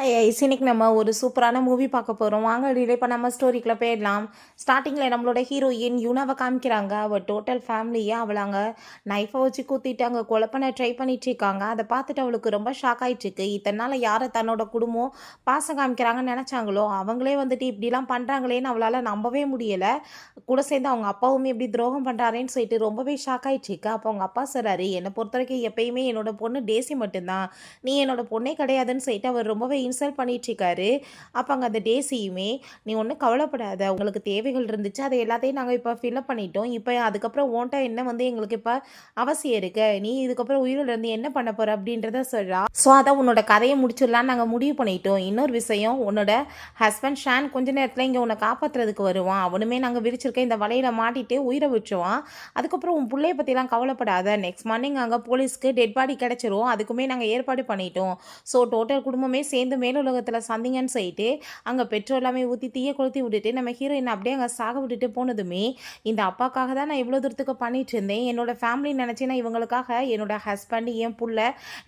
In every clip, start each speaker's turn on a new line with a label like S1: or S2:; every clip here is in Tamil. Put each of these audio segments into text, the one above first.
S1: இன்னைக்கு நம்ம ஒரு சூப்பரான மூவி பார்க்க போகிறோம். வாங்க டிலே பண்ணாமல் ஸ்டோரிக்குள்ளே போயிடலாம். ஸ்டார்டிங்கில் நம்மளோட ஹீரோயின் யுனாவை காமிக்கிறாங்க. அவள் டோட்டல் ஃபேமிலியாக அவளை அங்கே நைஃபை வச்சு குத்திட்டு அங்கே கொலை பண்ண ட்ரை பண்ணிட்டு இருக்காங்க. அதை பார்த்துட்டு அவளுக்கு ரொம்ப ஷாக் ஆகிட்டுருக்கு. இத்தனை நாள் யாரை தன்னோட குடும்பம் பாசம் காமிக்கிறாங்கன்னு நினச்சாங்களோ அவங்களே வந்துட்டு இப்படிலாம் பண்ணுறாங்களேன்னு அவளால் நம்பவே முடியலை. கூட சேர்ந்து அவங்க அப்பாவுமே இப்படி துரோகம் பண்ணுறாரேன்னு சொல்லிட்டு ரொம்பவே ஷாக் ஆகிட்டுருக்கு. அப்போ அவங்க அப்பா சொல்கிறாரு, என்னை பொறுத்த வரைக்கும் எப்பயுமே என்னோட பொண்ணு டேசி மட்டும்தான், நீ என்னோட பொண்ணே கிடையாதுன்னு சொல்லிட்டு அவர் ரொம்பவே இன்சல்ட் பண்ணிகிட்ருக்காரு. அப்போ அங்கே அந்த டேசியுமே, நீ ஒன்றும் கவலைப்படாத, உங்களுக்கு தேவைகள் இருந்துச்சு அதை எல்லாத்தையும் நாங்கள் இப்போ ஃபில்அப் பண்ணிட்டோம், இப்போ அதுக்கப்புறம் ஓன்ட்ட என்ன எங்களுக்கு இப்போ அவசியம் இருக்கு, நீ இதுக்கப்புறம் உயிரில் இருந்து என்ன பண்ண போகிற அப்படின்றத சொல்கிறா. ஸோ அதான் உன்னோட கதையை முடிச்சிடலான்னு நாங்கள் முடிவு பண்ணிட்டோம். இன்னொரு விஷயம், உன்னோட ஹஸ்பண்ட் ஷான் கொஞ்ச நேரத்தில் இங்கே உன்னை காப்பாற்றுறதுக்கு வருவான். அவனுமே நாங்கள் விரிச்சிருக்க இந்த வலையில் மாட்டிட்டு உயிரை விட்டுருவான். அதுக்கப்புறம் உன் பிள்ளைய பற்றிலாம் கவலைப்படாத, நெக்ஸ்ட் மார்னிங் அங்கே போலீஸ்க்கு டெட் பாடி கிடச்சிரும், அதுக்குமே நாங்கள் ஏற்பாடு பண்ணிட்டோம். ஸோ டோட்டல் குடும்பமே சேர்ந்து மேலுலகத்தில் சந்திங்கன்னு சொல்லிட்டு அங்கே பெட்ரோல் எல்லாமே ஊற்றி தீயை கொளுத்தி விட்டுட்டு நம்ம ஹீரோயின் அப்படியே அங்கே சாக விட்டுட்டு போனதுமே, இந்த அப்பாக்காக தான் நான் இவ்வளோ தூரத்துக்கு பண்ணிட்டு இருந்தேன், என்னோட ஃபேமிலி நினச்சி நான் இவங்களுக்காக என்னோட ஹஸ்பண்ட் என் புள்ள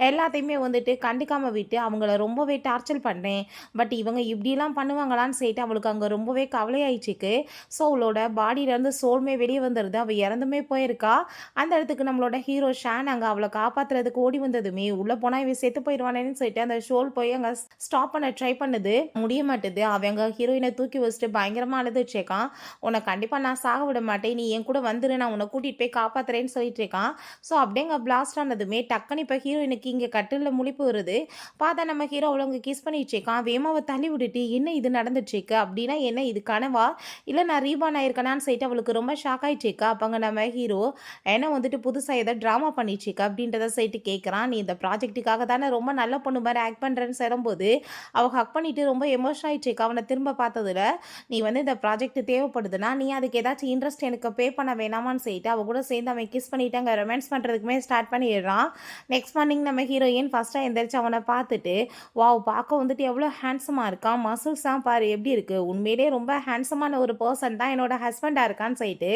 S1: எல்லாத்தையுமே வந்துட்டு கண்டுக்காமல் விட்டு அவங்கள ரொம்பவே டார்ச்சர் பண்ணேன். பட் இவங்க இப்படிலாம் பண்ணுவாங்களான்னு சொல்லிட்டு அவளுக்கு அங்கே ரொம்பவே கவலையாயிடுச்சுக்கு. ஸோ அவளோட பாடியிலேருந்து சோல்மே வெளியே வந்துடுது, அவள் இறந்துமே போயிருக்கா. அந்த இடத்துக்கு நம்மளோட ஹீரோ ஷான் அங்கே அவளை காப்பாற்றுறதுக்கு ஓடி வந்ததுமே, உள்ளே போனால் இவன் செத்து போயிடுவானேன்னு சொல்லிட்டு அந்த ஷோல் போய் அங்கே ஸ்டாப் பண்ண ட்ரை பண்ணுது, முடிய மாட்டுது. அவங்க ஹீரோயினை தூக்கி வச்சுட்டு பயங்கரமாக அழுதுட்டு இருக்கான். உன்னை கண்டிப்பாக நான் சாக விட மாட்டேன், நீ என் கூட வந்துரு, நான் உன்னை கூட்டிகிட்டு போய் காப்பாற்றுறேன்னு சொல்லிட்டு இருக்கான். ஸோ அப்படியே பிளாஸ்ட் ஆனதுமே டக்குன்னு இப்போ ஹீரோயினுக்கு இங்கே கட்டிலில் முழிப்பு வருது. பார்த்தா நம்ம ஹீரோ அவ்வளோ கிஸ் பண்ணிட்டு இருக்கான். வேமாவை தள்ளி விட்டுட்டு, என்ன இது நடந்துட்டுருக்கு அப்படின்னா, என்ன இது கனவா இல்லை நான் ரீபான் ஆயிருக்கனான்னு சொல்லிட்டு அவளுக்கு ரொம்ப ஷாக் ஆகிட்டு இருக்கா. அப்போங்க நம்ம ஹீரோ ஏன்னா வந்துட்டு புதுசாக ஏதோ ட்ராமா பண்ணிட்டு இருக்கா அப்படின்றத சொல்லிட்டு கேட்குறான். நீ இந்த ப்ராஜெக்ட்டுக்காக தானே ரொம்ப நல்ல பொண்ணு மாதிரி ஆக்ட் பண்ணுறேன்னு சொல்லும்போது அவள் ஹக் பண்ணிட்டு ரொம்ப எமோஷன் ஆகிட்டு இருக்கா. அவனை திரும்ப பார்த்ததுல, நீ இந்த ப்ராஜெக்ட் தேவைப்படுதுன்னா நீ அதுக்கு ஏதாச்சும் இன்ட்ரெஸ்ட் எனக்கு பே பண்ண வேணாமான்னு சொல்லிட்டு அவள் கூட சேர்ந்து அவன் கிஸ் பண்ணிட்டு அங்கே ரொமான்ஸ் பண்ணுறதுக்குமே ஸ்டார்ட் பண்ணிடுறான். நெக்ஸ்ட் மார்னிங் நம்ம ஹீரோயின் ஃபஸ்ட்டாக எந்திரிச்சு அவனை பார்த்துட்டு, வாவ் பார்க்க வந்துட்டு எவ்வளோ ஹேண்ட்ஸமாக இருக்கான், மசில்ஸ் தான் பாரு எப்படி இருக்குது, உண்மையிலே ரொம்ப ஹேண்ட்ஸமான ஒரு பர்சன் தான் என்னோட ஹஸ்பண்டாக இருக்கான்னு சொல்லிட்டு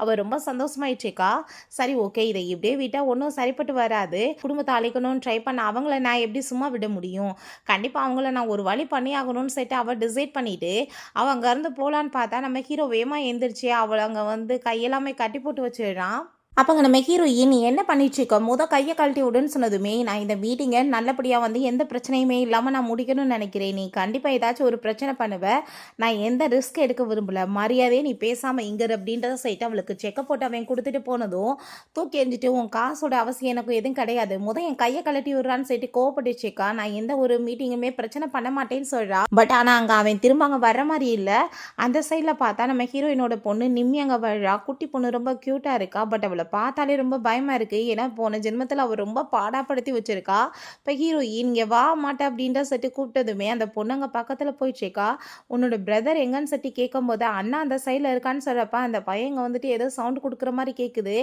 S1: அவள் ரொம்ப சந்தோஷமாயிட்டு இருக்கா. சரி ஓகே, இதை இப்படியே விட்டால் ஒன்றும் சரிப்பட்டு வராது, குடும்பத்தை அழைக்கணும்னு ட்ரை பண்ண அவங்கள நான் எப்படி சும்மா விட முடியும், கண்டிப்பாக அவங்கள நான் ஒரு வழி பண்ணி ஆகணும்னு சொல்லிட்டு அவள் டிசைட் பண்ணிவிட்டு அவள் அங்கேருந்து போகலான்னு பார்த்தா நம்ம ஹீரோ வேகமாக எந்திரிச்சு அவளை அங்கே கையெல்லாமே கட்டி போட்டு வச்சிடுறான். அப்போங்க நம்ம ஹீரோயின், நீ என்ன பண்ணிட்டுருக்க, கையை கழட்டி விடுன்னு சொன்னதுமே, நான் இந்த மீட்டிங்கை நல்லபடியாக எந்த பிரச்சனையுமே இல்லாமல் நான் முடிக்கணும்னு நினைக்கிறேன், நீ கண்டிப்பாக ஏதாச்சும் ஒரு பிரச்சனை பண்ணுவேன், நான் எந்த ரிஸ்க் எடுக்க விரும்பல, மரியாதையே நீ பேசாமல் இங்கே அப்படின்றத சொல்லிட்டு அவளுக்கு செக்கப் போட்டு அவன் கொடுத்துட்டு போனதும் தூக்கி எறிஞ்சிட்டு, உன் காசோட அவசியம் எனக்கு எதுவும் கிடையாது, என் கையை கழட்டி விடுறான்னு சொல்லிட்டு கோவப்பட்டுச்சுக்கா. நான் எந்த ஒரு மீட்டிங்குமே பிரச்சனை பண்ண மாட்டேன்னு சொல்கிறா. பட் ஆனால் அங்கே அவன் திரும்ப அங்கே வர மாதிரி இல்லை. அந்த சைடில் பார்த்தா நம்ம ஹீரோயினோட பொண்ணு நிம்மி அங்கே வர்றா. குட்டி பொண்ணு ரொம்ப க்யூட்டாக இருக்கா. பட் அவளை பார்த்தாலே ரொம்ப பயமாக இருக்குது. ஏன்னா போன ஜென்மத்தில் அவள் ரொம்ப பாடாப்படுத்தி வச்சுருக்கா. இப்போ ஹீரோயின் இங்கே வா மாட்டா அப்படின்ற சட்டி கூப்பிட்டதுமே அந்த பொண்ணு அங்கே பக்கத்தில் போயிடுச்சேக்கா. உன்னோட பிரதர் எங்கன்னு சட்டி கேட்கும் போது அண்ணா அந்த சைடில் இருக்கான்னு சொல்கிறப்ப அந்த பையன் வந்துட்டு ஏதோ சவுண்ட் கொடுக்குற மாதிரி கேட்குது.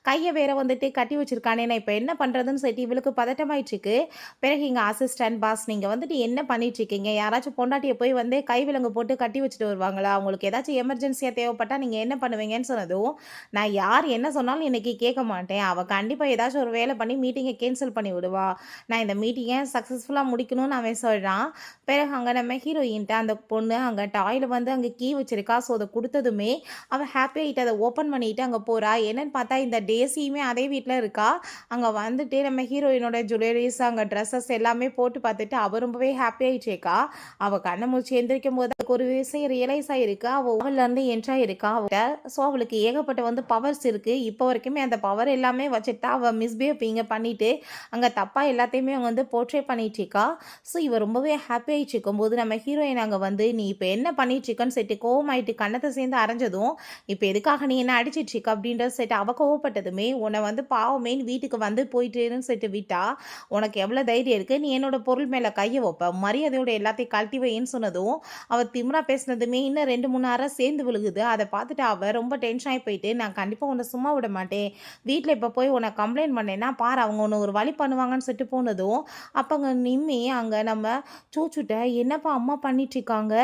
S1: கையை வேற கட்டி வச்சிருக்கானே, நான் இப்போ என்ன பண்ணுறதுன்னு சொல்லி இவளுக்கு பதட்டமாயிடுச்சுக்கு. பிறகு இங்கே அசிஸ்டன்ட் பாஸ், நீங்கள் என்ன பண்ணிட்டு இருக்கீங்க, யாராச்சும் பொண்டாட்டியை போய் கை விலங்கு போட்டு கட்டி வச்சுட்டு வருவாங்களா, அவங்களுக்கு ஏதாச்சும் எமர்ஜென்சியாக தேவைப்பட்டால் நீங்கள் என்ன பண்ணுவீங்கன்னு சொன்னதும், நான் யார் என்ன சொன்னாலும் இன்னைக்கு கேட்க மாட்டேன், அவள் கண்டிப்பாக ஏதாச்சும் ஒரு வேலை பண்ணி மீட்டிங்கை கேன்சல் பண்ணி விடுவா, நான் இந்த மீட்டிங்கை சக்ஸஸ்ஃபுல்லாக முடிக்கணும்னு அவன் சொல்கிறான். பிறகு அங்கே நம்ம ஹீரோயின்ட்டு அந்த பொண்ணு அங்கே டாயில் அங்கே கீ வச்சிருக்கா. ஸோ அதை கொடுத்ததுமே அவள் ஹாப்பியாகிட்டு அதை ஓப்பன் பண்ணிட்டு அங்கே போகிறா. என்னன்னு பார்த்தா இந்த டேசியுமே அதே வீட்டில் இருக்கா. அங்கே வந்துட்டு நம்ம ஹீரோயினோட ஜுவல்லரிஸ் அங்கே ட்ரெஸ்ஸஸ் எல்லாமே போட்டு பார்த்துட்டு அவள் ரொம்பவே ஹாப்பியாகிட்டேக்கா. அவள் கண்ணை முடிச்சு எந்திரிக்கும் போது ஒரு விஷயம் ரியலைஸ் ஆகிருக்கு, அவள் ஓவன்லேருந்து என்ட்ராயிருக்கா அவள்கிட்ட. ஸோ அவளுக்கு ஏகப்பட்ட பவர்ஸ் இருக்குது. இப்போ வரைக்குமே அந்த பவர் எல்லாமே வச்சுட்டா அவள் மிஸ்பிஹேவிங்க பண்ணிட்டு அங்கே தப்பாக எல்லாத்தையுமே அவங்க போர்ட்ரே பண்ணிட்டு இருக்கா. ஸோ இவ ரொம்பவே ஹாப்பி ஆகிட்டு இருக்கும்போது நம்ம ஹீரோயின் அங்கே நீ இப்போ என்ன பண்ணிட்டு இருக்கன்னு சொல்லிட்டு கோவமாயிட்டு கண்ணத்தை சேர்ந்து அரைஞ்சதும், இப்போ எதுக்காக நீ என்ன அடிச்சிட்டு இருக்க அப்படின்ற சொல்லிட்டு அவள் கோவப்பட்டதுமே, உன்னை பாவமேன்னு வீட்டுக்கு போயிட்டுன்னு சொல்லிட்டு விட்டா, உனக்கு எவ்வளோ தைரியம் இருக்குது, நீ என்னோட பொருள் மேலே கையை வைப்ப, மரியாதையோட எல்லாத்தையும் கழட்டி வைன்னு சொன்னதும் அவள் திமிரா பேசினதுமே இன்னும் 2-3 அரை சேர்ந்து விழுகுது. அதை பார்த்துட்டு அவள் ரொம்ப டென்ஷன் ஆகி போயிட்டு, நான் கண்டிப்பாக உன்னை சும்மா விட மாட்டேன், வீட்டில் இப்போ போய் உன்னை கம்ப்ளைண்ட் பண்ணேன்னா பாரு அவங்க ஒன்று ஒரு வழி பண்ணுவாங்கன்னு சொல்லிட்டு போனதும், அப்போங்க நிம்மி அங்கே நம்ம சூச்சுட்ட, என்னப்பா அம்மா பண்ணிட்டுருக்காங்க,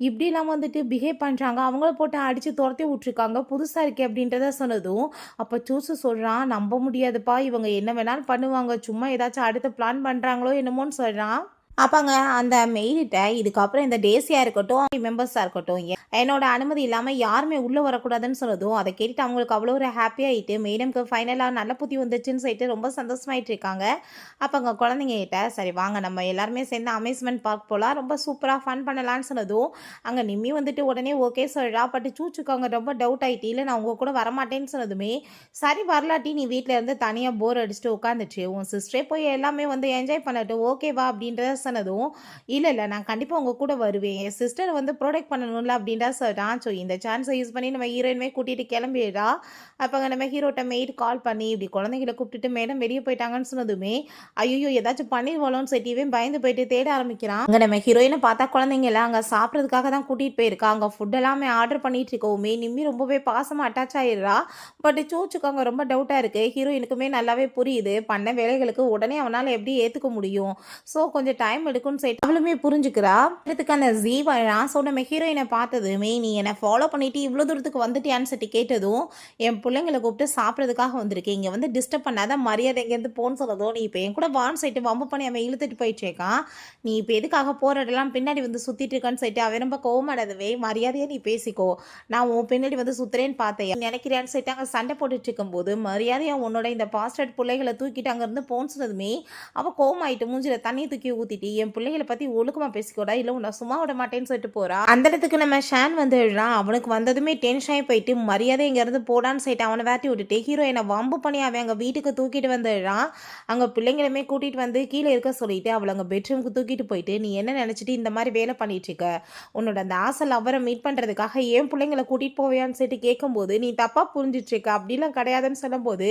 S1: இப்படிலாம் பிஹேவ் பண்ணுறாங்க, அவங்கள போட்டு அடித்து துரத்தி விட்ருக்காங்க, புதுசாக இருக்கே அப்படின்றத சொன்னதும், அப்போ சூச்சு சொல்கிறான், நம்ப முடியாதுப்பா, இவங்க என்ன வேணாலும் பண்ணுவாங்க, சும்மா ஏதாச்சும் அடுத்து பிளான் பண்ணுறாங்களோ என்னமோன்னு சொல்கிறான். அப்பங்க அந்த மெய்ல்கிட்ட இதுக்கப்புறம் இந்த டேசியா இருக்கட்டும், மெம்பர்ஸா இருக்கட்டும், என்னோட அனுமதி இல்லாம யாருமே உள்ள வரக்கூடாதுன்னு சொன்னதும், அத கேட்டுட்டு அவங்களுக்கு அவ்வளோ ஒரு ஹாப்பி ஆயிட்டு, மேடம்க்கு ஃபைனலா நல்ல புத்தி வந்துச்சுன்னு சொல்லிட்டு ரொம்ப சந்தோஷமாயிட்டு இருக்காங்க. அப்பங்க குழந்தைங்க கிட்ட, "சரி வாங்க நம்ம எல்லாருமே சேர்ந்து அம்யூஸ்மென்ட் பார்க் போலாம். ரொம்ப சூப்பரா ஃபன் பண்ணலாம்ன்னு" சொன்னதும், அங்க நிம்மி வந்துட்டு உடனே ஓகே சொல்றா. பட் சூச்சுக்கு அங்க ரொம்ப டவுட் ஆயிட்டு, "இல்ல நான் உங்க கூட வரமாட்டேன்னு" சொன்னதுமே, "சரி வரலாட்டி நீ வீட்ல இருந்து தனியா போர் அடிச்சுட்டு உட்காந்துச்சு. உன் சிஸ்டரே போய் எல்லாமே வந்து என்ஜாய் பண்ணட்டும். ஓகேவா?" அப்படின்றத சொன்னதும், "இல்ல, இல்ல. நான் கண்டிப்பா உங்க கூட வருவேன். என் சிஸ்டர வந்து புரொடெக்ட் பண்ணணும்ல" அப்படின்டா சொல்றான். ஸோ இந்த சான்ஸ யூஸ் பண்ணி நம்ம ஹீரோயினுமே கூட்டிட்டு கிளம்பிடுறா. அப்பங்க நம்ம ஹீரோட்ட மெய்ட் கால் பண்ணி, இப்படி குழந்தைங்கள கூப்பிட்டுட்டு மேடம் வெளிய போயிட்டாங்கன்னு சொன்னதுமே, ஐய்யயோ! ஏதாச்சும் பண்ணிருவாளோன்னு சொல்லிட்டு இவன் பயந்து போயிட்டு தேட ஆரம்பிக்கிறான். அங்க நம்ம ஹீரோயின பார்த்தா குழந்தைங்க எல்லாம் அங்க சாப்பிடறதுக்காக தான் கூட்டிட்டு போயிருக்கா. அங்க ஃபுட் எல்லாமே ஆர்டர் பண்ணிட்டு இருக்கவுமே, நிம்மி ரொம்பவே பாசமா அட்டாச் ஆயிடுறா. பட் சூச்சுக்கு அங்க ரொம்ப டவுட்டா இருக்கு. ஹீரோயினுக்குமே நல்லாவே புரியுது. பண்ண வேலைகளுக்கு உடனே அவனால எப்படி ஏத்துக்க முடியும்? ஸோ கொஞ்சம் டைம் எடுக்கும்னு சொல்லிட்டு அவளுமே புரிஞ்சுக்கிறா. இடத்துக்கு அந்த ஜீவா நான் சொன்ன ஹீரோயினை பார்த்ததுமே, "நீ என்னை ஃபாலோ பண்ணிட்டு இவ்வளோ தூரத்துக்கு வந்துட்டியான்னு" சொல்லிட்டு கேட்டதும், "என் பிள்ளைங்கள கூப்பிட்டு சாப்பிட்றதுக்காக வந்திருக்கேன். இங்கே வந்து டிஸ்டர்ப் பண்ணாத, மரியாதை இங்கேருந்து போன்னு" சொன்னதும், "நீ இப்போ என் கூட வான்னு" சொல்லிட்டு வம்பு பண்ணி அவன் இழுத்துட்டு போயிட்டு இருக்கான். "நீ இப்போ எதுக்காக போற இடம்லாம் பின்னாடி வந்து சுற்றிட்டு இருக்கான்னு" சொல்லிட்டு அவன் ரொம்ப கோவமானதுவே, "மரியாதையாக நீ பேசிக்கோ. நான் உன் பின்னாடி வந்து சுத்துறேன்னு பார்த்தேன். நினைக்கிறியான்னு" சொல்லிட்டு அங்கே சண்டை போட்டுட்டு இருக்கும்போது, "மரியாதையாக உன்னோட இந்த பாஸ்டர்ட் பிள்ளைகளை தூக்கிட்டு அங்கேருந்து போன்னு" சொன்னதுமே, அவ கோவமாயிட்டு மூஞ்சில தண்ணிய தூக்கி ஊத்திட்டு, "என் பிள்ளைகள பத்தி ஒழுக்கமா பேசிக்கோடா, இல்ல உன்ன சும்மா விட மாட்டேன்னு" சொல்லிட்டு போறா. அந்த இடத்துக்கு நம்ம ஷான் வந்துடுறான். அவனுக்கு வந்ததுமே டென்ஷன் ஆகி போயிட்டு, மரியாதை இங்கேருந்து போடான்னு சொல்லிட்டு அவனை விரட்டி விட்டுட்டு, ஹீரோயினை வம்பு பண்ணி அவன் அங்க வீட்டுக்கு தூக்கிட்டு வந்துடுறான். அங்க பிள்ளைங்களுமே கூட்டிட்டு வந்து கீழே இருக்க சொல்லிட்டு, அவள அங்க பெட்ரூமுக்கு தூக்கிட்டு போயிட்டு, "நீ என்ன நினைச்சிட்டு இந்த மாதிரி வேலை பண்ணிட்டு இருக்க? உன்னோட அந்த ஆசை லவ்வரை மீட் பண்றதுக்காக என் பிள்ளைங்கள கூட்டிட்டு போவியான்னு" சொல்லிட்டு கேட்கும்போது, "நீ தப்பா புரிஞ்சிட்டு இருக்க. அப்படிலாம் கிடையாதுன்னு" சொல்லும்போது,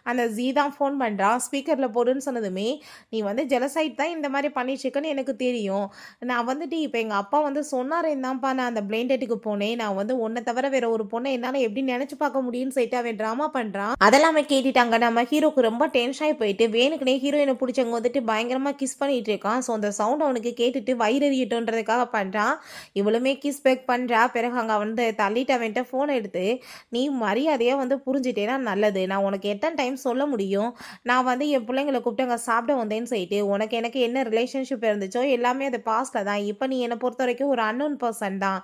S1: அந்த ஜீ தான் ஃபோன் பண்றான். ஸ்பீக்கர்ல போடுன்னு சொன்னதுமே, "நீ வந்து ஜெலஸ் ஆயிட்டு தான் இந்த மாதிரி பண்ணிட்டுருக்கன்னு எனக்கு தெரியும். நான் வந்துட்டு இப்போ எங்க அப்பா வந்து சொன்னாரேன்னு தான்ப்பா நான் அந்த பிளைண்ட் டேட்டுக்கு போனேன். நான் வந்து உன்ன தவிர வேற ஒரு பொண்ண என்னால எப்படி நெனச்சு பார்க்க முடியும்ன்னு" சொல்லிட்டு அவன் ட்ராமா பண்றான். அதெல்லாமே கேட்டுட்டாங்க. நம்ம ஹீரோக்கு ரொம்ப டென்ஷன் ஆயி போயிட்டு, வேணுக்குனே ஹீரோயின புடிச்சவங்க வந்துட்டு பயங்கரமா கிஸ் பண்ணிட்டு இருக்கான். ஸோ அந்த சவுண்ட் அவனுக்கு கேட்டுட்டு வயிறெறியட்டுன்றதுக்காக பண்றான். இவளுமே கிஸ் பேக் பண்றா. பிறகு அங்க வந்து தள்ளிட்டு அவன்ட்ட ஃபோன் எடுத்து, "நீ மரியாதையா வந்து புரிஞ்சுட்டேன்னா நல்லது. நான் உனக்கு எத்தன டைம் சொல்ல முடியும்? நான் வந்து என் பிள்ளைங்கள கூப்பிட்டு அங்க சாப்பிட வந்தேன்னு சொல்லிட்டு, உனக்கு எனக்கு என்ன ரிலேஷன்ஷிப் இருந்துச்சோ எல்லாமே அது பாஸ்ட்ல தான். இப்ப நீ என்ன பொறுத்தவரைக்கும் ஒரு அன்னோன் பெர்சன் தான்.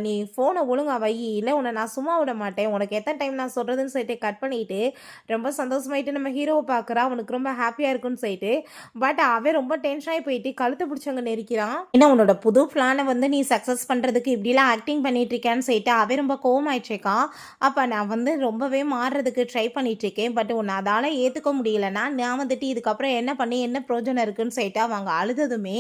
S1: நீ ஃபோன ஒழுங்கா வையி, இல்ல உன்ன நான் சும்மா விட மாட்டேன். உனக்கு எத்தன டைம் நான் சொல்றதுன்னு" சொல்லிட்டு கட் பண்ணிட்டு, ரொம்ப சந்தோஷமாயிட்டு நம்ம ஹீரோவ பார்க்குறா. அவனுக்கு ரொம்ப ஹாப்பியா இருக்குன்னு சொல்லிட்டு. பட் அவன் ரொம்ப டென்ஷன் ஆயி போயிட்டு கழுத்த பிடிச்சு அங்க நெரிக்கிறான். "என்ன உன்னோட புது பிளான வந்து நீ சக்சஸ் பண்றதுக்கு இப்படிலாம் ஆக்டிங் பண்ணிட்டு இருக்கியான்னு" சொல்லிட்டு அவன் ரொம்ப கோவமாயிட்டு இருக்கான். அப்ப நான் வந்து ரொம்பவே மாறுறதுக்கு ட்ரை பண்ணிட்டு இருக்கேன். பட் உன்ன அதால ஏத்துக்க முடியலன்னா, நான் வந்துட்டு இதுக்கப்புறம் என்ன பண்ணி என்ன பிரயோஜனம் இருக்குன்னு சொல்லிட்டு அவங்க அழுததுமே,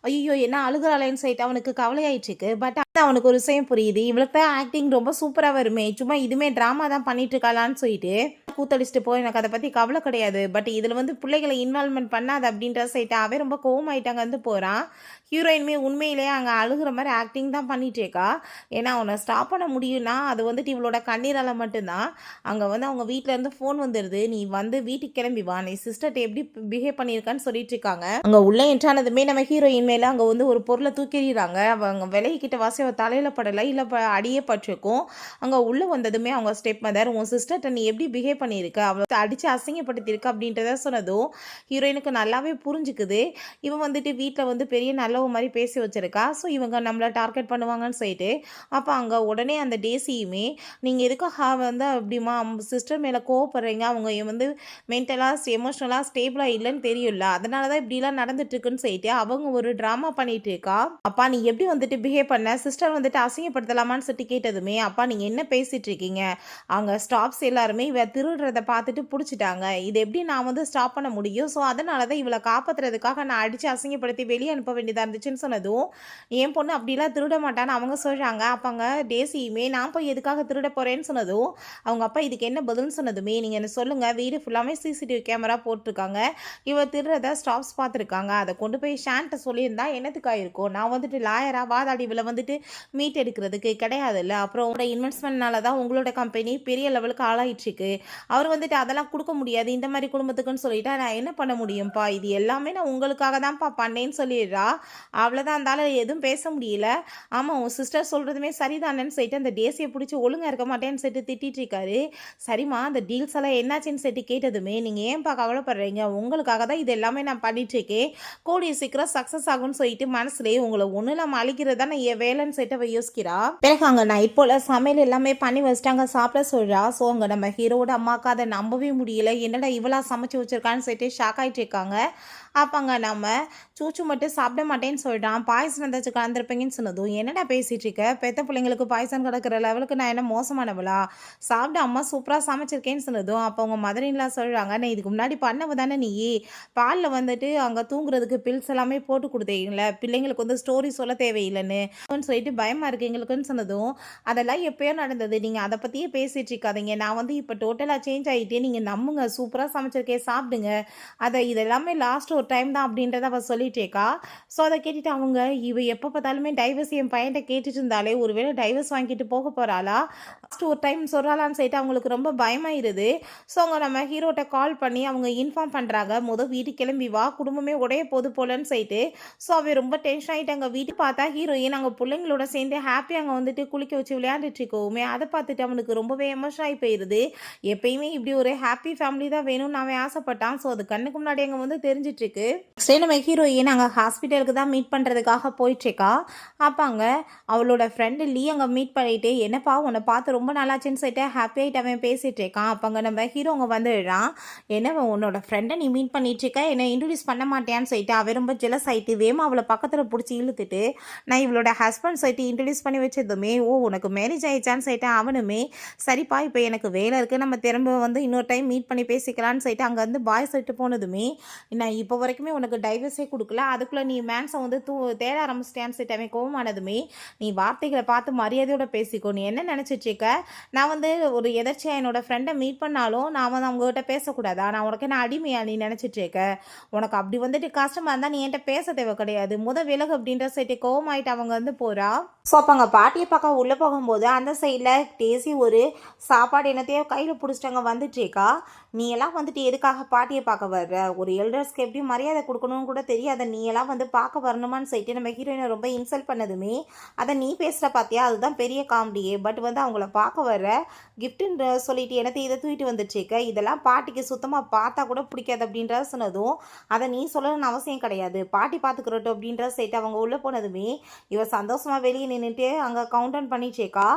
S1: ஐய்யயோ! என்ன அழுகுறாளேன்னு சொல்லிட்டு அவனுக்கு கவலையாயிட்டுருக்கு. பட் அவனுக்கு ஒரு விஷயம் புரியுது. இவளுக்கு தான் ஆக்டிங் ரொம்ப சூப்பரா வருமே. சும்மா இதுமே ட்ராமா தான் பண்ணிட்டு இருக்காளான்னு சொல்லிட்டு கூத்தடிச்சுட்டு போ. எனக்கு அத பத்தி கவல கிடையாது. பட் இதுல வந்து புள்ளைகள இன்வால்வ்மென்ட் பண்ணாத அப்படின்ற சொல்லிட்டு அவன் ரொம்ப கோவமாயிட்டு அங்கருந்து போறான். ஹீரோயினுமே உண்மையிலேயே அங்க அழுகுற மாரி ஆக்டிங் தான் பண்ணிட்டு இருக்கா. ஏன்னா அவன ஸ்டாப் பண்ண முடியும்னா, அது வந்துட்டு இவளோட கண்ணீரால மட்டும் தான். அங்க வந்து அவங்க வீட்ல இருந்து ஃபோன் வந்துருது. "நீ வந்து வீட்டுக்கு கிளம்பி வா. நீ சிஸ்டர்ட்ட எப்படி பிஹேவ் பண்ணியிருக்கான்னு" சொல்லிட்டு இருக்காங்க. அங்க உள்ள என்ட்ரானதுமே நம்ம ஹீரோயின் மேல அங்க வந்து ஒரு பொருள தூக்கி எறியுறாங்க. அவங்க விலகிக்கிட்ட வாசி அவ தலையில படல. இல்ல அடியே பட்டிருக்கும். அங்க உள்ள வந்ததுமே அவங்க ஸ்டெப் மதர், "உன் சிஸ்டர்ட்ட நீ எப்படி பிஹேவ் பண்ணியிருக்க? அவள அடிச்சு அசிங்கப்படுத்தியிருக்க" அப்படின்றத சொன்னதும், ஹீரோயினுக்கு நல்லாவே புரிஞ்சுக்குது. இவன் வந்துட்டு வீட்ல வந்து பெரிய நல்லவ மாரி பேசி வச்சிருக்கா. ஸோ இவங்க நம்மள டார்கெட் பண்ணுவாங்கன்னு சொல்லிட்டு, அப்ப அங்க உடனே அந்த டேசியுமே, "நீங்க எதுக்காக வந்து அப்படிமா சிஸ்டர் மேல கோவப்படுறீங்க? அவங்க வந்து மென்டலா, எமோஷனலா ஸ்டேபிளா இல்லன்னு தெரியும்ல. அதனால தான் இப்படிலாம் நடந்துட்டு இருக்குன்னு" சொல்லிட்டு அவங்க ஒரு ட்ராமா பண்ணிட்டு இருக்கா. "அப்பா நீ எப்படி வந்துட்டு பிஹேவ் பண்ண? சிஸ்டர் வந்துட்டு அசிங்கப்படுத்தலாமான்னு" சொல்லிட்டு கேட்டதுமே, "அப்பா நீங்க என்ன பேசிட்டு இருக்கீங்க? அங்க ஸ்டாஃப்ஸ் எல்லாருமே இவ திருடுறத பார்த்துட்டு புடிச்சுட்டாங்க. இது எப்படி நான் வந்து ஸ்டாப் பண்ண முடியும்? ஸோ அதனால தான் இவள காப்பாத்துறதுக்காக நான் அடிச்சு அசிங்கப்படுத்தி வெளிய அனுப்ப வேண்டியதா இருந்துச்சுன்னு" சொன்னதும், என் பொண்ணு அப்படிலாம் திருட மாட்டான்னு அவங்க சொல்றாங்க. அப்ப அங்க டேசியுமே, "நான் போய் எதுக்காக திருட போறேன்னு" சொன்னதும், அவங்க அப்பா இதுக்கு என்ன பதில்னு சொன்னதுமே, "நீங்க என்ன சொல்லுங்க. வீடு ஃபுல்லாமே சிசிடிவி கேமரா போட்டுருக்காங்க. இவ திருடுறத ஸ்டாஃப்ஸ் பார்த்துருக்காங்க. அத கொண்டு போய் ஷான்ட்ட சொல்லியிருந்தா என்னத்துக்கு ஆயிருக்கும்? நான் வந்துட்டு லாயரா வாதாடி இவள வந்துட்டு மீட் எடுக்கிறதுக்கு கிடையாதுல்ல. அப்புறம் உங்களோட இன்வெஸ்ட்மெண்ட்னால தான் உங்களோட கம்பெனி பெரிய லெவலுக்கு ஆளாயிட்டுருக்கு. அவர் வந்துட்டு அதெல்லாம் குடுக்க முடியாது இந்த மாரி குடும்பத்துக்குன்னு சொல்லிட்டா, நான் என்ன பண்ண முடியும்ப்பா? இது எல்லாமே நான் உங்களுக்காக தான்ப்பா பண்ணேன்னு சொல்லிடுறா. அவ்வளோதான் அந்த ஆள எதுவும் பேச முடியல. ஆமா உன் சிஸ்டர் சொல்றதுமே சரிதானேன்னு சொல்லிட்டு அந்த டேசிய புடிச்சு ஒழுங்கா இருக்க மாட்டேன்னு சொல்லிட்டு திட்டிட்டு இருக்காரு. சரிம்மா அந்த டீல்ஸ் எல்லாம் என்னாச்சுன்னு சொல்லிட்டு கேட்டதுமே, நீங்க ஏன்பா கவலைப்படுறீங்க? உங்களுக்காக தான் இது எல்லாமே நான் பண்ணிட்டு இருக்கேன். கூடிய சீக்கிரம் சக்சஸ் ஆகும்னு சொல்லிட்டு மனசுலயே உங்கள ஒண்ணும் இல்லாம அழிக்கிறது தானே என் வேலைன்னு சொல்லிட்டு அவ யோசிக்கிறா. பிறகு அங்க நைட் போல சமையல் எல்லாமே பண்ணி வச்சுட்டாங்க சாப்பிட சொல்றா. ஸோ அங்க நம்ம ஹீரோட அம்மாவுக்கு அதை நம்பவே முடியல. என்னடா இவளா சமைச்சு வச்சிருக்கான்னு சொல்லிட்டு ஷாக் ஆயிட்டு இருக்காங்க. அப்பங்க நம்ம சூச்சு மட்டும் சாப்பிட மாட்டேன்னு சொல்லிட்டான். பாய்சன் ஏதாச்சும் கலந்துருப்பீங்கன்னு சொன்னதும், என்னடா பேசிட்டு இருக்க? பெத்த பிள்ளைங்களுக்கு பாய்சன் கிடக்கிற லெவலுக்கு நான் என்ன மோசமானவளா? சாப்பிட அம்மா சூப்பராக சமைச்சிருக்கேன்னு சொன்னதும், அப்போ அவங்க மதரின்லாம் சொல்கிறாங்க, நான் இதுக்கு முன்னாடி பண்ணவ தானே நீ பாலில் வந்துட்டு அங்கே தூங்குறதுக்கு பில்ஸ் எல்லாமே போட்டு கொடுத்தீங்கள, பிள்ளைங்களுக்கு வந்து ஸ்டோரி சொல்ல தேவையில்லைன்னு சொல்லிட்டு பயமாக இருக்கு எங்களுக்குன்னு சொன்னதும், அதெல்லாம் எப்பயோ நடந்தது. நீங்கள் அதை பற்றியே பேசிட்டு இருக்காதீங்க. நான் வந்து இப்போ டோட்டலாக சேஞ்ச் ஆகிட்டே, நீங்கள் நம்புங்க சூப்பராக சமைச்சிருக்கேன் சாப்பிடுங்க. அதை இதெல்லாமே லாஸ்ட் ஒரு டைம் தான் அப்படின்றத அவள் சொல்லிட்டேக்கா. ஸோ அதை கேட்டுட்டு அவங்க இவ எப்போ பார்த்தாலுமே டைவர்ஸ் என் பையன்கிட்ட கேட்டுட்டு இருந்தாலே ஒருவேளை டைவர்ஸ் வாங்கிட்டு போக போகிறாளா, லாஸ்ட் ஒரு டைம் சொல்கிறாளான்னு சொல்லிட்டு அவங்களுக்கு ரொம்ப பயமாயிருது. ஸோ அவங்க நம்ம ஹீரோட்ட கால் பண்ணி அவங்க இன்ஃபார்ம் பண்ணுறாங்க, வீட்டுக்கு கிளம்பி வா குடும்பமே உடைய போது போலன்னு சொல்லிட்டு. ஸோ அவ ரொம்ப டென்ஷன் ஆகிட்டாங்க. வீட்டுக்கு பார்த்தா ஹீரோயின் அங்கே பிள்ளைங்களோட சேர்ந்து ஹாப்பியாக அங்கே வந்துட்டு குளிக்க வச்சு விளையாண்டுட்டு இருக்கோமே, அதை பார்த்துட்டு அவனுக்கு ரொம்பவே எமோஷன் ஆகி போயிடுது. எப்பயுமே இப்படி ஒரு ஹாப்பி ஃபேமிலி தான் வேணும்னு அவன் ஆசைப்பட்டான். ஸோ அது கண்ணுக்கு முன்னாடி அங்கே வந்து தெரிஞ்சிட்டு இருக்கு. நெக்ஸ்ட் டே நம்ம ஹீரோயின் அங்கே ஹாஸ்பிட்டலுக்கு தான் மீட் பண்ணுறதுக்காக போயிட்டுருக்கா. அப்போ அங்கே அவளோட ஃப்ரெண்டு லீ அங்கே மீட் பண்ணிட்டு, என்னப்பா உன்னை பார்த்து ரொம்ப நல்லாச்சுன்னு சொல்லிட்டு ஹாப்பி ஆகிட்டு அவன் பேசிகிட்டு இருக்கான். அப்போ அங்கே நம்ம ஹீரோ அங்கே வந்துடுறான். என்ன உன்னோட ஃப்ரெண்டை நீ மீட் பண்ணிட்டு இருக்க, என்னை இன்ட்ரடியூஸ் பண்ண மாட்டேன்னு சொல்லிட்டு அவன் ரொம்ப ஜெலஸ் ஆகிட்டு வேமா அவளை பக்கத்தில் பிடிச்சி இழுத்துட்டு, நான் இவளோட ஹஸ்பண்ட் சொல்லிட்டு இன்ட்ரடியூஸ் பண்ணி வச்சதுமே, ஓ உனக்கு மேரேஜ் ஆயிடுச்சான்னு சொல்லிட்டு அவனுமே, சரிப்பா இப்போ எனக்கு வேலை இருக்குது, நம்ம திரும்ப வந்து இன்னொரு டைம் மீட் பண்ணி பேசிக்கலான்னு சொல்லிட்டு அங்கே வந்து பாய் சொல்லிட்டு போனதுமே, நான் இப்போ வரைக்குமே உனக்கு டைவர்ஸே கொடுக்கல, அதுக்குள்ளே நீ மேன்ஸை வந்து தேட ஆரம்பிச்சிட்டேன்னு சொல்லிட்டு அவன் கோவமானதுமே, நீ வார்த்தைகளை பார்த்து மரியாதையோட பேசிக்கோ, நீ என்ன நினச்சிட்ருக்க, நான் வந்து ஒரு எதர்ச்சியாக என்னோட ஃப்ரெண்டை மீட் பண்ணாலும் நான் வந்து அவங்ககிட்ட பேசக்கூடாதா, நான் உனக்கு என்ன அடிமையா நீ நினச்சிட்ருக்க, உனக்கு அப்படி வந்துட்டு கஷ்டமாக இருந்தால் நீ என்கிட்ட பேச தேவை கிடையாது, விலகு அப்படின்ற சைட்டு கோவமாயிட்டு அவங்க வந்து போகிறா. ஸோ அப்போ அங்கே பாட்டியை பார்க்க உள்ளே போகும்போது அந்த சைடில் பேசி ஒரு சாப்பாடு என்னத்தையோ கையில் பிடிச்சிட்டாங்க வந்துட்டுருக்கா. நீ எல்லாம் வந்துட்டு எதுக்காக பாட்டியை பார்க்க வர்ற, ஒரு எல்டர்ஸ்க்கு எப்படி மரியாதை கொடுக்கணும்னு கூட தெரியாத நீ எல்லாம் வந்து பார்க்க வரணுமான்னு சொல்லிட்டு நம்ம ஹீரோயினை ரொம்ப இன்சல்ட் பண்ணதுமே, அதை நீ பேசுகிற பார்த்தியா அதுதான் பெரிய காமெடியே, பட் வந்து அவங்கள பார்க்க வர்ற கிஃப்ட்டுன்னு சொல்லிட்டு என்னத்தை இதை தூக்கிட்டு வந்துட்டுருக்க, இதெல்லாம் பாட்டிக்கு சுத்தமாக பார்த்தா கூட பிடிக்காது அப்படின்றத சொன்னதும், அதை நீ சொல்லணும்னு அவசியம் கிடையாது, பாட்டி பார்த்துக்கிறட்டும் அப்படின்ற சைட்டு அவங்க உள்ளே போனதுமே இவ சந்தோஷமாக வெளியே நின்றுட்டு அங்கே கவுண்ட் டவுன் பண்ணிச்சேக்கா.